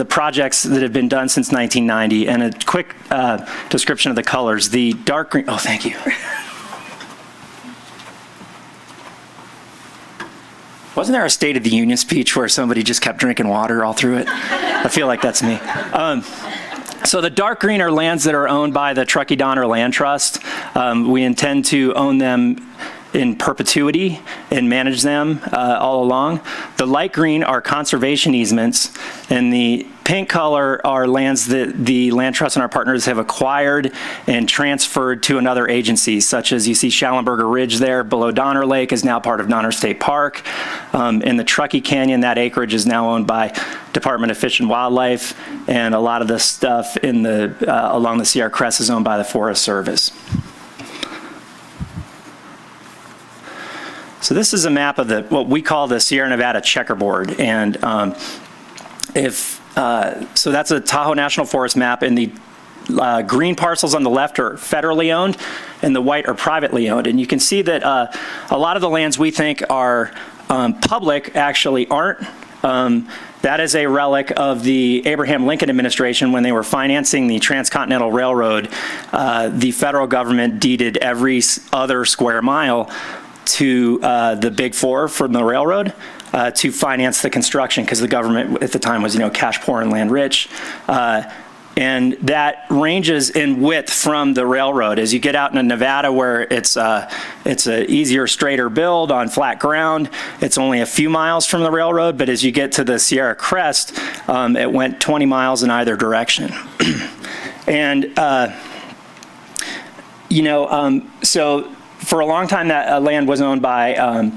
projects that have been done since 1990, and a quick description of the colors. The dark green. Oh, thank you. Wasn't there a State of the Union speech where somebody just kept drinking water all through it? I feel like that's me. So the dark green are lands that are owned by the Truckee Donner Land Trust. We intend to own them in perpetuity and manage them all along. The light green are conservation easements, and the pink color are lands that the Land Trust and our partners have acquired and transferred to another agency, such as you see Schallenberger Ridge there below Donner Lake is now part of Donner State Park. In the Truckee Canyon, that acreage is now owned by Department of Fish and Wildlife, and a lot of the stuff in the along the Sierra Crest is owned by the Forest Service. So this is a map of what we call the Sierra Nevada Checkerboard, and so that's a Tahoe National Forest map, and the green parcels on the left are federally owned, and the white are privately owned. And you can see that a lot of the lands we think are public actually aren't. That is a relic of the Abraham Lincoln administration when they were financing the Transcontinental Railroad. The federal government deeded every other square mile to the Big Four from the railroad to finance the construction, because the government at the time was, cash poor and land rich. And that ranges in width from the railroad. As you get out into Nevada, where it's a easier, straighter build on flat ground, it's only a few miles from the railroad. But as you get to the Sierra Crest, it went 20 miles in either direction. And so for a long time, that land was owned by,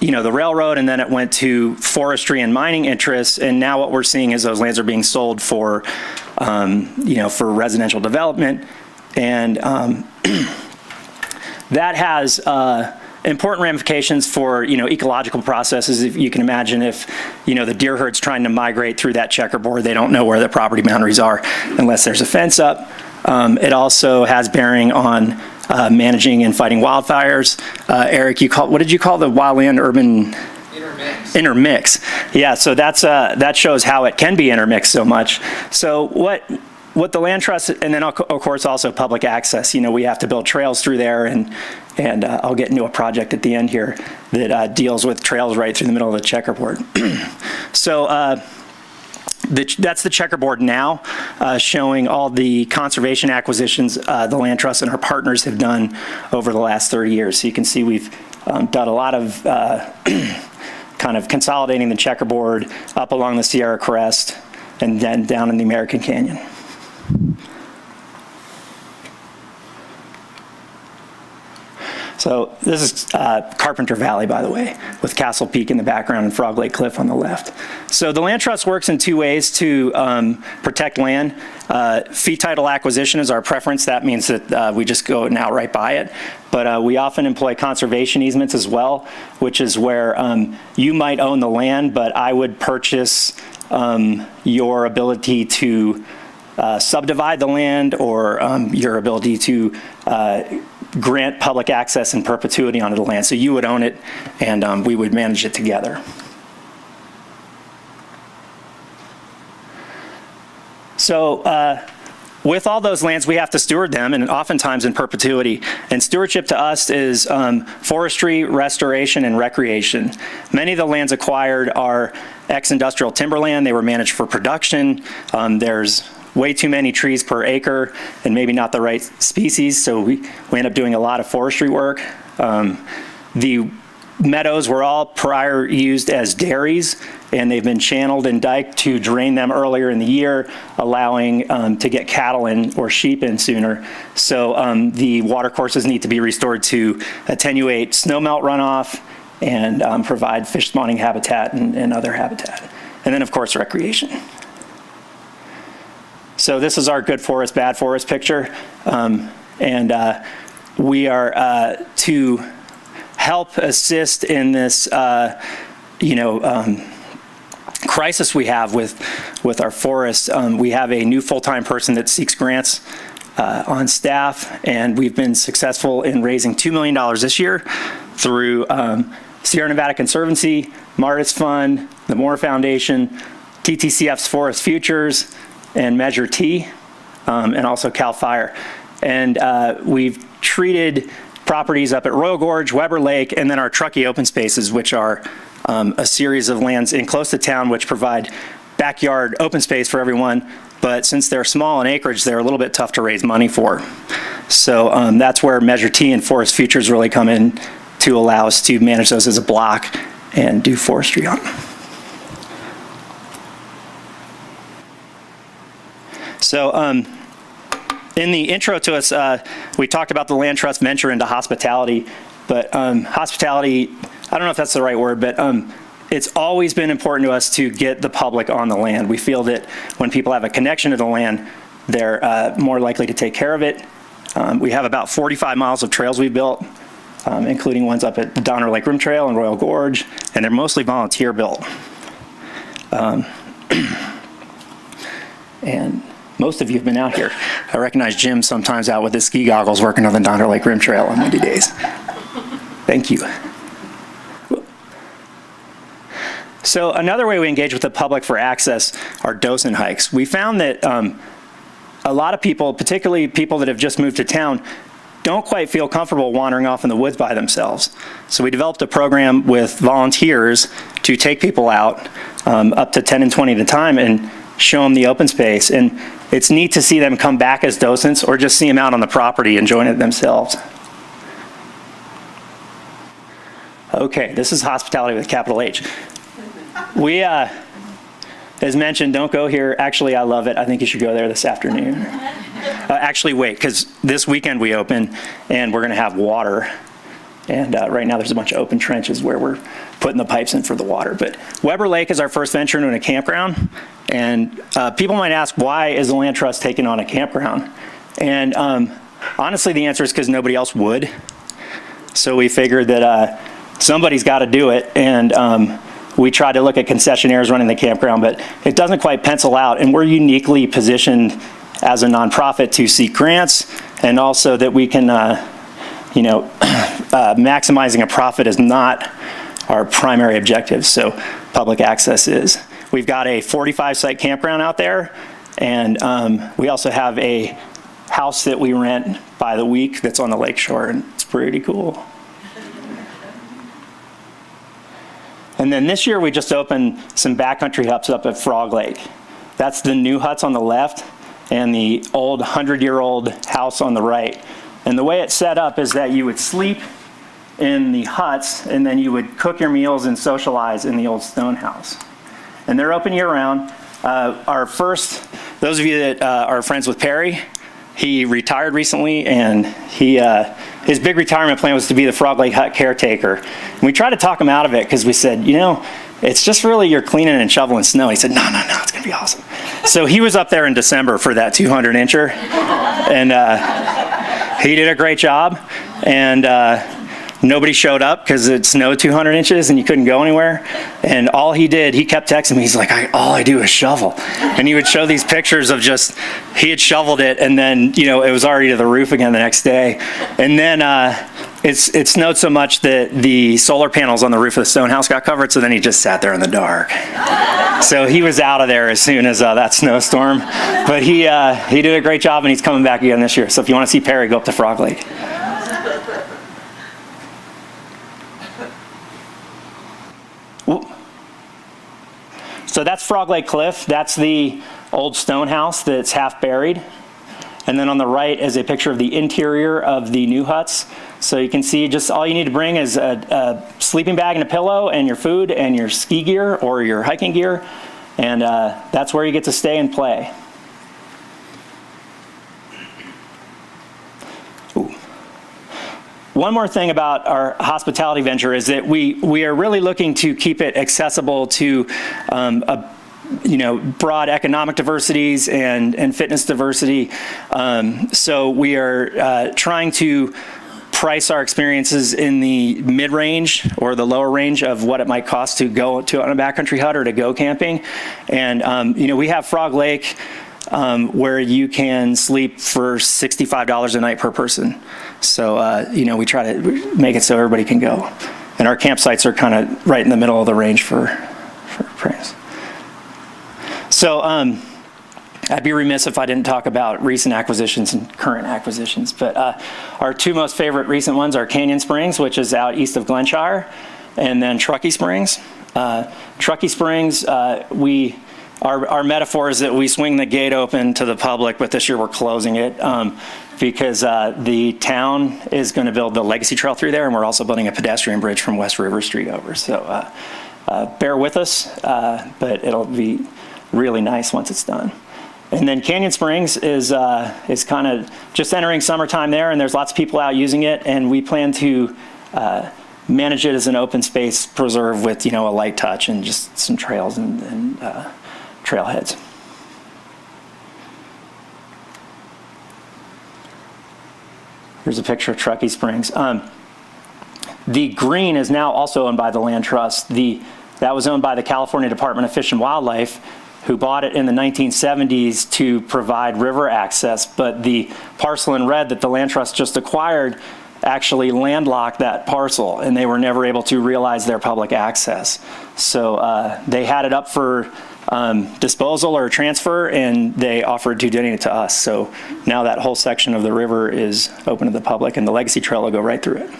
the railroad, and then it went to forestry and mining interests. And now what we're seeing is those lands are being sold for, for residential development. And that has important ramifications for, ecological processes. If you can imagine, if, the deer herd's trying to migrate through that checkerboard, they don't know where the property boundaries are unless there's a fence up. It also has bearing on managing and fighting wildfires. Eric, what did you call the wildland urban? Intermix. Yeah, so that shows how it can be intermixed so much. So what the Land Trust, and then of course also public access. We have to build trails through there, and I'll get into a project at the end here that deals with trails right through the middle of the checkerboard. So that's the checkerboard now, showing all the conservation acquisitions the Land Trust and our partners have done over the last 30 years. So you can see we've done a lot of kind of consolidating the checkerboard up along the Sierra Crest and then down in the American Canyon. So this is Carpenter Valley, by the way, with Castle Peak in the background and Frog Lake Cliff on the left. So the Land Trust works in two ways to protect land. Fee title acquisition is our preference. That means that we just go and outright buy it. But we often employ conservation easements as well, which is where you might own the land, but I would purchase your ability to subdivide the land or your ability to grant public access in perpetuity onto the land. So you would own it, and we would manage it together. So with all those lands, we have to steward them, and oftentimes in perpetuity. And stewardship to us is forestry, restoration, and recreation. Many of the lands acquired are ex-industrial timberland. They were managed for production. There's way too many trees per acre and maybe not the right species, so we end up doing a lot of forestry work. The meadows were all prior used as dairies, and they've been channeled and diked to drain them earlier in the year, allowing to get cattle in or sheep in sooner. So the watercourses need to be restored to attenuate snowmelt runoff and provide fish spawning habitat and other habitat. And then, of course, recreation. So this is our good forest, bad forest picture. We are to help assist in this, crisis we have with our forests. We have a new full-time person that seeks grants on staff, and we've been successful in raising $2 million this year through Sierra Nevada Conservancy, Mardis Fund, the Moore Foundation, TTCF's Forest Futures, and Measure T, and also CAL FIRE. And we've treated properties up at Royal Gorge, Weber Lake, and then our Truckee open spaces, which are a series of lands in close to town which provide backyard open space for everyone. But since they're small in acreage, they're a little bit tough to raise money for. So that's where Measure T and Forest Futures really come in to allow us to manage those as a block and do forestry on them. So in the intro to us, we talked about the land trust venture into hospitality, but hospitality, I don't know if that's the right word, but it's always been important to us to get the public on the land. We feel that when people have a connection to the land, they're more likely to take care of it. We have about 45 miles of trails we've built, including ones up at the Donner Lake Rim Trail and Royal Gorge, and they're mostly volunteer built. And most of you have been out here. I recognize Jim sometimes out with his ski goggles working on the Donner Lake Rim Trail on windy days. Thank you. So another way we engage with the public for access are Docent Hikes. We found that a lot of people, particularly people that have just moved to town, don't quite feel comfortable wandering off in the woods by themselves. So we developed a program with volunteers to take people out up to 10 and 20 at a time and show them the open space. And it's neat to see them come back as docents or just see them out on the property enjoying it themselves. Okay, this is hospitality with a capital H. We, as mentioned, don't go here. Actually, I love it. I think you should go there this afternoon. Actually, wait, because this weekend we open and we're going to have water. And right now there's a bunch of open trenches where we're putting the pipes in for the water. But Weber Lake is our first venture into a campground. And people might ask, why is the Land Trust taking on a campground? And honestly, the answer is because nobody else would. So we figured that somebody's got to do it. And we tried to look at concessionaires running the campground, but it doesn't quite pencil out. And we're uniquely positioned as a nonprofit to seek grants, and also that we can, maximizing a profit is not our primary objective, so public access is. We've got a 45-site campground out there, and we also have a house that we rent by the week that's on the lakeshore, and it's pretty cool. And then this year we just opened some backcountry huts up at Frog Lake. That's the new huts on the left and the old 100-year-old house on the right. And the way it's set up is that you would sleep in the huts and then you would cook your meals and socialize in the old stone house. And they're open year-round. Those of you that are friends with Perry, he retired recently, and his big retirement plan was to be the Frog Lake hut caretaker. And we tried to talk him out of it because we said, it's just really you're cleaning and shoveling snow. He said, no, it's going to be awesome. So he was up there in December for that 200-incher, and he did a great job. And nobody showed up because it snowed 200 inches and you couldn't go anywhere. And all he did, he kept texting me. He's like, all I do is shovel. And he would show these pictures of just, he had shoveled it and then, you know, it was already to the roof again the next day. And then it snowed so much that the solar panels on the roof of the stone house got covered. So then he just sat there in the dark. So he was out of there as soon as that snowstorm. But he did a great job and he's coming back again this year. So if you want to see Perry, go up to Frog Lake. So that's Frog Lake Cliff. That's the old stone house that's half buried. And then on the right is a picture of the interior of the new huts. So you can see just all you need to bring is a sleeping bag and a pillow and your food and your ski gear or your hiking gear. And that's where you get to stay and play. One more thing about our hospitality venture is that we are really looking to keep it accessible to broad economic diversities and fitness diversity. So we are trying to price our experiences in the mid-range or the lower range of what it might cost to go to on a backcountry hut or to go camping. And we have Frog Lake where you can sleep for $65 a night per person. So, we try to make it so everybody can go. And our campsites are kind of right in the middle of the range for price. So, I'd be remiss if I didn't talk about recent acquisitions and current acquisitions. But our two most favorite recent ones are Canyon Springs, which is out east of Glenshire, and then Truckee Springs. Truckee Springs, our metaphor is that we swing the gate open to the public, but this year we're closing it because the town is going to build the Legacy Trail through there, and we're also building a pedestrian bridge from West River Street over. So bear with us, but it'll be really nice once it's done. And then Canyon Springs is kind of just entering summertime there, and there's lots of people out using it, and we plan to manage it as an open space preserve with a light touch and just some trails and trailheads. Here's a picture of Truckee Springs. The green is now also owned by the Land Trust. That was owned by the California Department of Fish and Wildlife, who bought it in the 1970s to provide river access. But the parcel in red that the Land Trust just acquired actually landlocked that parcel, and they were never able to realize their public access. So they had it up for disposal or transfer, and they offered to donate it to us. So now that whole section of the river is open to the public, and the Legacy Trail will go right through it.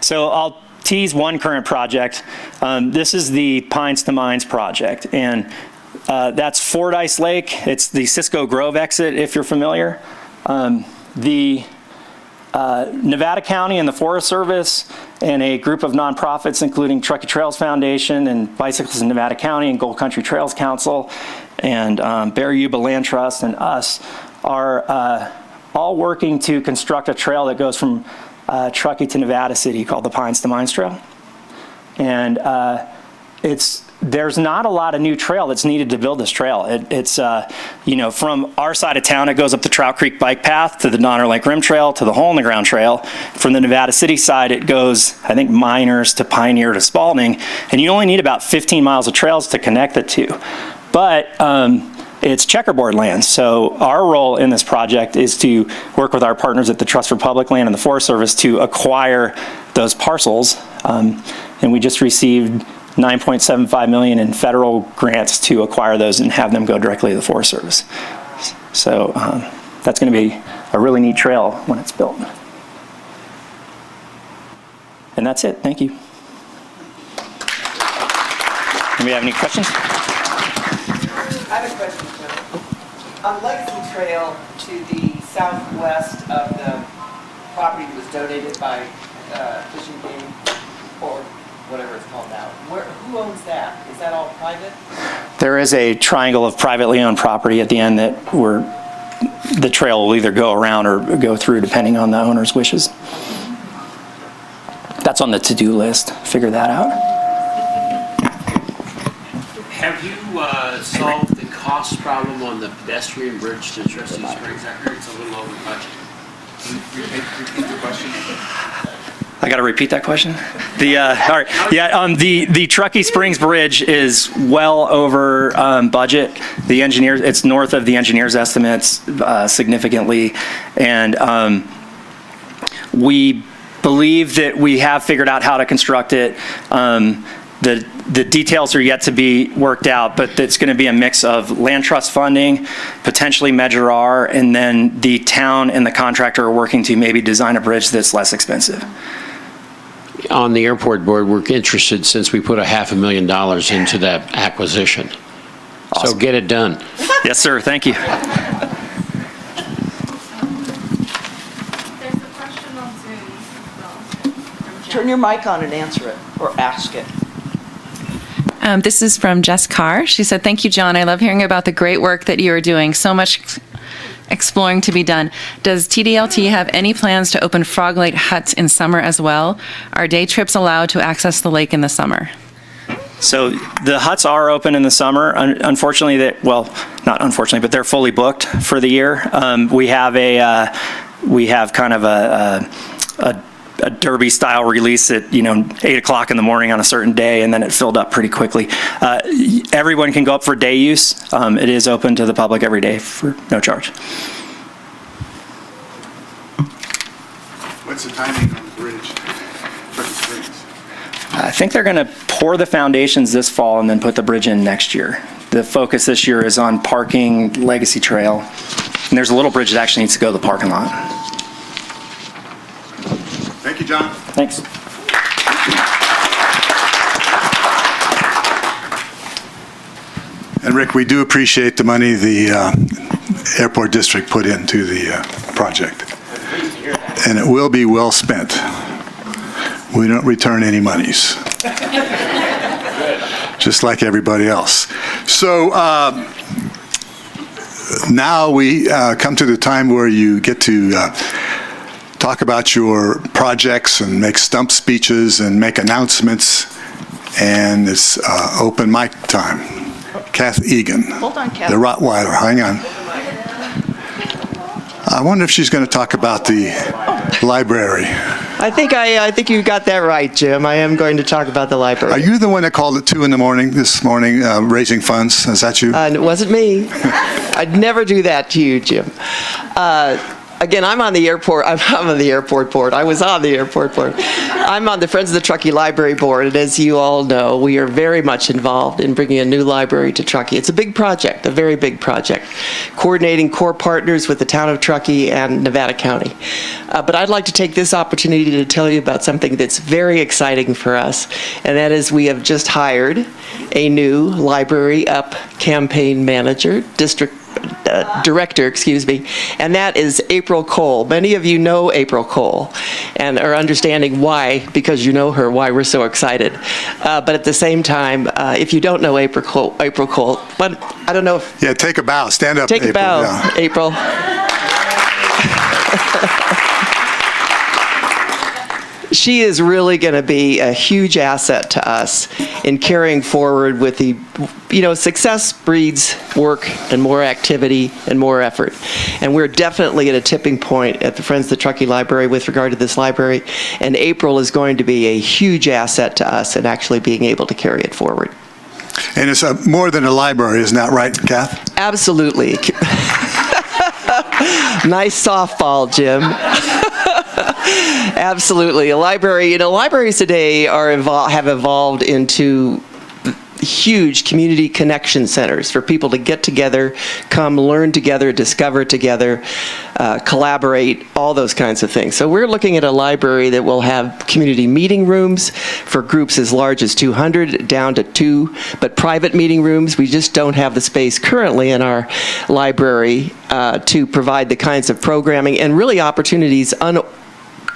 So I'll tease one current project. This is the Pines to Mines project, and that's Fordyce Lake. It's the Cisco Grove exit, if you're familiar. The Nevada County and the Forest Service and a group of nonprofits, including Truckee Trails Foundation and Bicycles in Nevada County and Gold Country Trails Council and Bear Yuba Land Trust and us, are all working to construct a trail that goes from Truckee to Nevada City called the Pines to Mines Trail. And there's not a lot of new trail that's needed to build this trail. It's from our side of town, it goes up the Trout Creek Bike Path to the Donner Lake Rim Trail to the Hole in the Ground Trail. From the Nevada City side, it goes, I think, Miners to Pioneer to Spalding, and you only need about 15 miles of trails to connect the two. But it's checkerboard land, so our role in this project is to work with our partners at the Trust for Public Land and the Forest Service to acquire those parcels, and we just received $9.75 million in federal grants to acquire those and have them go directly to the Forest Service. So that's going to be a really neat trail when it's built. And that's it. Thank you. Do we have any questions? I have a question, Joe. On Legacy Trail to the southwest of the property that was donated by Fish and Game, or whatever it's called now, who owns that? Is that all private? There is a triangle of privately owned property at the end that the trail will either go around or go through depending on the owner's wishes. That's on the to-do list. Figure that out. Have you solved the cost problem on the pedestrian bridge to Truckee Springs? I heard it's a little over budget. Repeat the question. I got to repeat that question. All right. Yeah. The Truckee Springs Bridge is well over budget. The engineers, it's north of the engineers' estimates significantly, and we believe that we have figured out how to construct it. The details are yet to be worked out, but it's going to be a mix of land trust funding, potentially Measure R, and then the town and the contractor are working to maybe design a bridge that's less expensive. On the airport board, we're interested since we put $500,000 into that acquisition. Awesome. So get it done. Yes, sir. Thank you. There's a question on Zoom. Turn your mic on and answer it, or ask it. This is from Jess Carr. She said, "Thank you, John. I love hearing about the great work that you are doing. So much exploring to be done. Does TDLT have any plans to open Frog Lake huts in summer as well? Are day trips allowed to access the lake in the summer?" So the huts are open in the summer. Unfortunately, not unfortunately, but they're fully booked for the year. We have kind of a derby style release at 8 o'clock in the morning on a certain day, and then it filled up pretty quickly. Everyone can go up for day use. It is open to the public every day for no charge. What's the timing on the bridge? Truckee Springs. I think they're going to pour the foundations this fall and then put the bridge in next year. The focus this year is on parking Legacy Trail, and there's a little bridge that actually needs to go to the parking lot. Thank you, John. Thanks. And Rick, we do appreciate the money the airport district put into the project. And it will be well spent. We don't return any monies. Just like everybody else. So now we come to the time where you get to talk about your projects and make stump speeches and make announcements, and it's open mic time. Kath Egan. Hold on, Kath. The Rottweiler. Hang on. I wonder if she's going to talk about the library. I think you got that right, Jim. I am going to talk about the library. Are you the one that called at 2 in the morning this morning, raising funds? Is that you? It wasn't me. I'd never do that to you, Jim. Again, I'm on the airport. I'm on the airport board. I was on the airport board. I'm on the Friends of the Truckee Library Board, and as you all know, we are very much involved in bringing a new library to Truckee. It's a big project, a very big project, coordinating core partners with the town of Truckee and Nevada County. But I'd like to take this opportunity to tell you about something that's very exciting for us, and that is we have just hired a new Library Up campaign manager, director, and that is April Cole. Many of you know April Cole and are understanding why, because you know her, why we're so excited. But at the same time, if you don't know April Cole, but I don't know if... Yeah, take a bow. Stand up, Take April. a bow, Yeah. April. She is really going to be a huge asset to us in carrying forward with the, success breeds work and more activity and more effort. And we're definitely at a tipping point at the Friends of the Truckee Library with regard to this library. And April is going to be a huge asset to us in actually being able to carry it forward. And it's more than a library, isn't that right, Kath? Absolutely. Nice softball, Jim. Absolutely. A library, libraries today have evolved into huge community connection centers for people to get together, come learn together, discover together, collaborate, all those kinds of things. So we're looking at a library that will have community meeting rooms for groups as large as 200 down to 2, but private meeting rooms, we just don't have the space currently in our library to provide the kinds of programming and really opportunities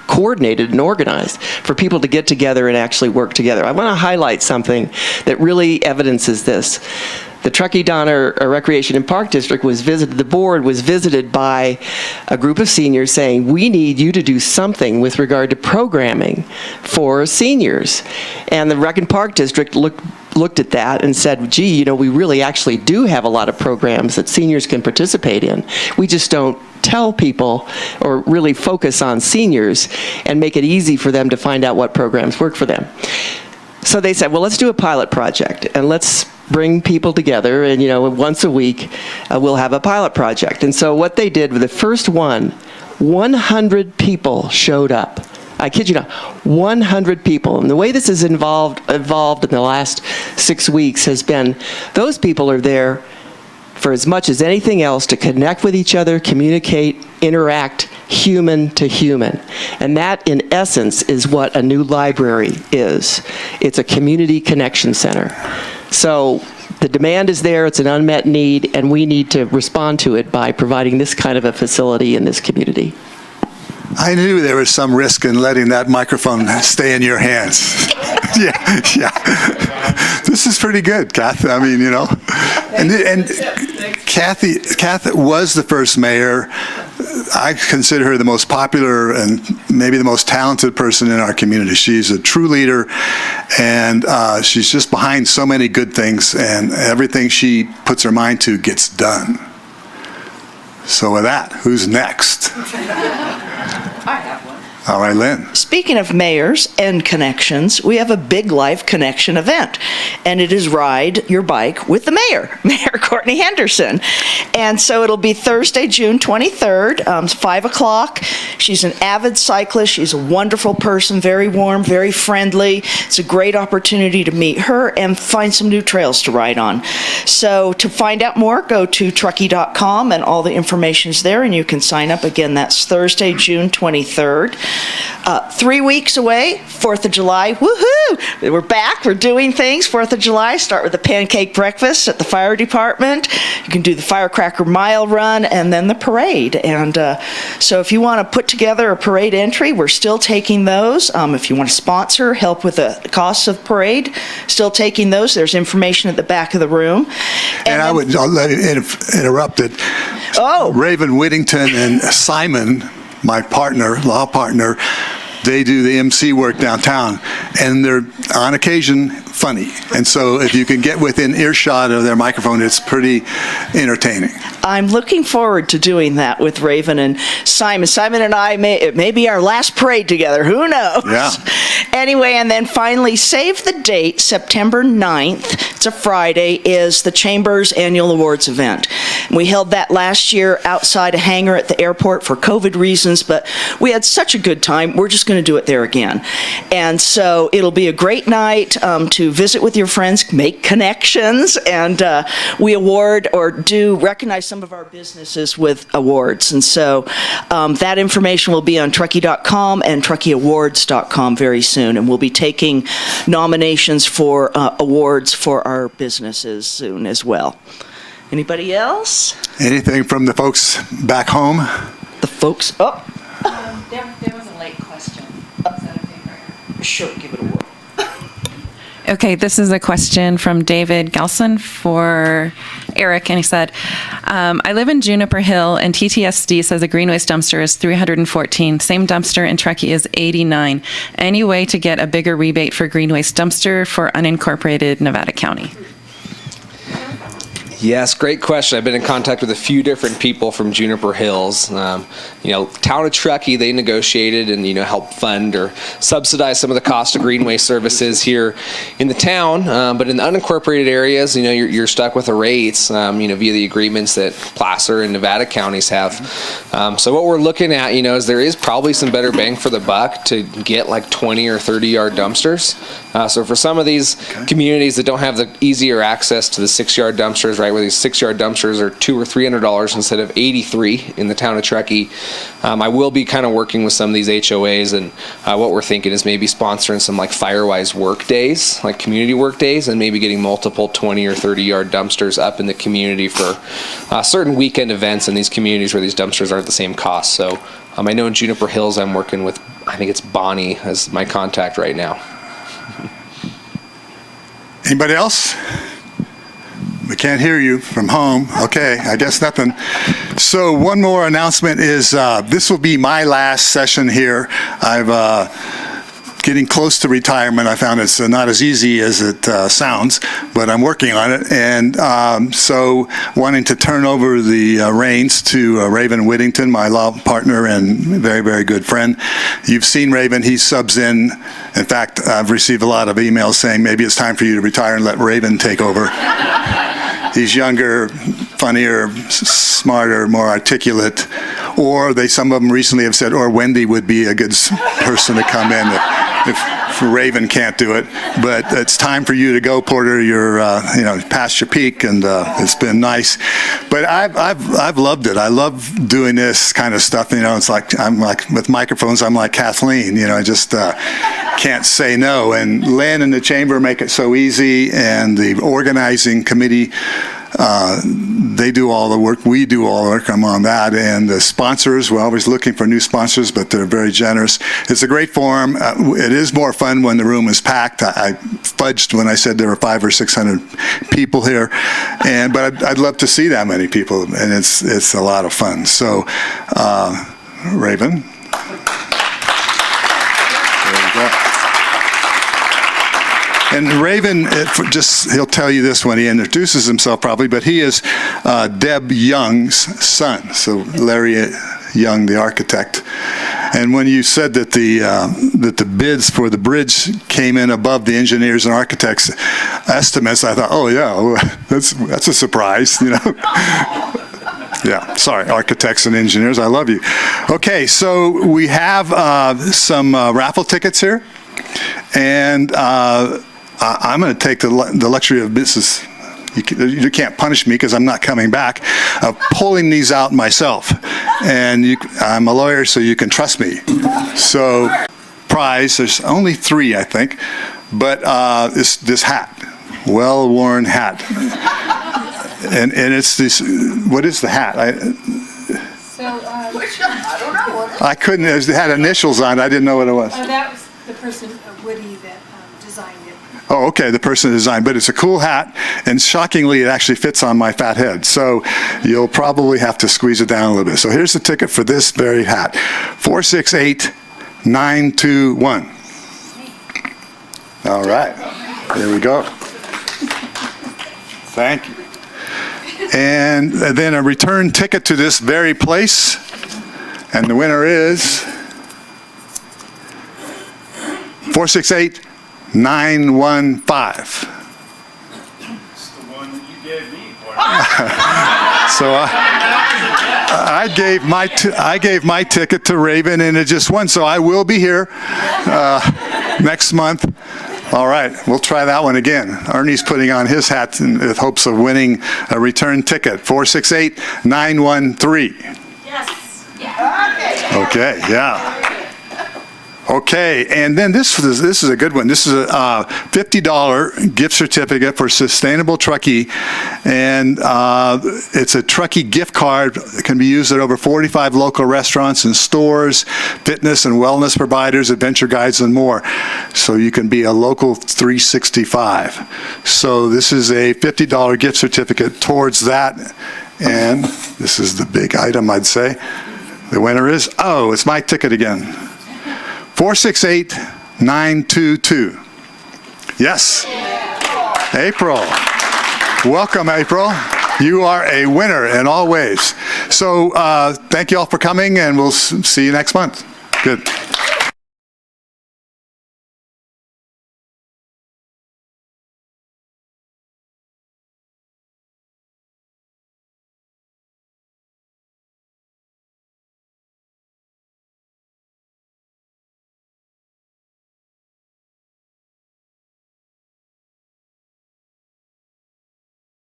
coordinated and organized for people to get together and actually work together. I want to highlight something that really evidences this. The Truckee Donner Recreation and Park District the board was visited by a group of seniors saying, we need you to do something with regard to programming for seniors. And the Rec and Park District looked at that and said, gee, we really actually do have a lot of programs that seniors can participate in. We just don't tell people or really focus on seniors and make it easy for them to find out what programs work for them. So they said, well, let's do a pilot project and let's bring people together and, once a week we'll have a pilot project. And so what they did with the first one, 100 people showed up. I kid you not, 100 people. And the way this has evolved in the last 6 weeks has been, those people are there for as much as anything else to connect with each other, communicate, interact, human to human. And that, in essence, is what a new library is. It's a community connection center. So the demand is there, it's an unmet need, and we need to respond to it by providing this kind of a facility in this community. I knew there was some risk in letting that microphone stay in your hands. yeah. This is pretty good, Kath. I mean, and Kathy was the first mayor. I consider her the most popular and maybe the most talented person in our community. She's a true leader, and she's just behind so many good things, and everything she puts her mind to gets done. So with that, who's next? I have one. All right, Lynn. Speaking of mayors and connections, we have a big life connection event, and it is Ride Your Bike with the Mayor, Mayor Courtney Henderson. And so it'll be Thursday, June 23rd, 5 o'clock. She's an avid cyclist. She's a wonderful person, very warm, very friendly. It's a great opportunity to meet her and find some new trails to ride on. So to find out more, go to truckee.com, and all the information's there, and you can sign up. Again, that's Thursday, June 23rd. 3 weeks away, 4th of July, woohoo! We're back, we're doing things. 4th of July, start with the pancake breakfast at the fire department. You can do the firecracker mile run and then the parade. And so if you want to put together a parade entry, we're still taking those. If you want to sponsor, help with the costs of parade, still taking those. There's information at the back of the room. And I'll let you interrupt it. Oh! Raven Whittington and Simon, my law partner, they do the MC work downtown, and they're on occasion funny. And so if you can get within earshot of their microphone, it's pretty entertaining. I'm looking forward to doing that with Raven and Simon. Simon and I, it may be our last parade together. Who knows? Yeah. Anyway, and then finally, save the date, September 9th, it's a Friday, is the Chamber's Annual Awards event. We held that last year outside a hangar at the airport for COVID reasons, but we had such a good time. We're just going to do it there again. And so it'll be a great night to visit with your friends, make connections, and we award or do recognize some of our businesses with awards. And so that information will be on truckee.com and truckeeawards.com very soon. And we'll be taking nominations for awards for our businesses soon as well. Anybody else? Anything from the folks back home? The folks up? There was a late question. Is that okay for you? Sure, give it a whirl. Okay, this is a question from David Gelson for Eric, and he said, I live in Juniper Hill, and TTSD says a green waste dumpster is $314. Same dumpster in Truckee is $89. Any way to get a bigger rebate for green waste dumpster for unincorporated Nevada County? Yes, great question. I've been in contact with a few different people from Juniper Hills. Town of Truckee, they negotiated and, helped fund or subsidize some of the cost of green waste services here in the town. But in the unincorporated areas, you're stuck with the rates, via the agreements that Placer and Nevada counties have. So what we're looking at, is there is probably some better bang for the buck to get like 20 or 30 yard dumpsters. So for some of these communities that don't have the easier access to the 6 yard dumpsters, right, where these 6 yard dumpsters are $200 or $300 instead of $83 in the town of Truckee, I will be kind of working with some of these HOAs, and what we're thinking is maybe sponsoring some like Firewise work days, like community work days, and maybe getting multiple 20 or 30 yard dumpsters up in the community for certain weekend events in these communities where these dumpsters aren't the same cost. So I know in Juniper Hills I'm working with, I think it's Bonnie as my contact right now. Anybody else? We can't hear you from home. Okay, I guess nothing. So one more announcement is this will be my last session here. I've getting close to retirement. I found it's not as easy as it sounds, but I'm working on it. And so wanting to turn over the reins to Raven Whittington, my law partner and very, very good friend. You've seen Raven. He subs in. In fact, I've received a lot of emails saying maybe it's time for you to retire and let Raven take over. He's younger, funnier, smarter, more articulate. Or some of them recently have said, or Wendy would be a good person to come in if Raven can't do it. But it's time for you to go, Porter. You're past your peak, and it's been nice. But I've loved it. I love doing this kind of stuff. It's like I'm like with microphones. I'm like Kathleen. I just can't say no. And Lynn and the chamber make it so easy, and the organizing committee. They do all the work. We do all the work. I'm on that. And the sponsors, we're always looking for new sponsors, but they're very generous. It's a great forum. It is more fun when the room is packed. I fudged when I said there were 500 or 600 people here, but I'd love to see that many people, and it's a lot of fun. So, Raven. There you go. And Raven, he'll tell you this when he introduces himself probably, but he is Deb Young's son. So Larry Young, the architect. And when you said that the bids for the bridge came in above the engineers and architects' estimates, I thought, oh yeah, that's a surprise, Yeah, sorry, architects and engineers, I love you. Okay, so we have some raffle tickets here. And I'm going to take the luxury of business. You can't punish me because I'm not coming back, of pulling these out myself. And I'm a lawyer, so you can trust me. So, prize, there's only 3, I think. But this hat, well-worn hat. And it's this, what is the hat? I don't know. I couldn't, it had initials on it. I didn't know what it was. Oh, that was the person, Woody, that designed it. Oh, okay, the person designed, but it's a cool hat, and shockingly, it actually fits on my fat head, so you'll probably have to squeeze it down a little bit. So here's the ticket for this very hat, 468921. All right, there we go. Thank you. And then a return ticket to this very place, and the winner is 468915. It's the one that you gave me. So I gave my ticket to Raven, and it just won. So I will be here next month. All right, we'll try that one again. Ernie's putting on his hat with hopes of winning a return ticket. 468913. Yes. Okay, yeah. Okay, and then this is a good one. This is a $50 gift certificate for Sustainable Truckee, and it's a Truckee gift card. It can be used at over 45 local restaurants and stores, fitness and wellness providers, adventure guides, and more. So you can be a local 365. So this is a $50 gift certificate towards that, and this is the big item, I'd say. The winner is, it's my ticket again. 468922. Yes. April. Welcome, April. You are a winner in all ways. So thank you all for coming, and we'll see you next month. Good.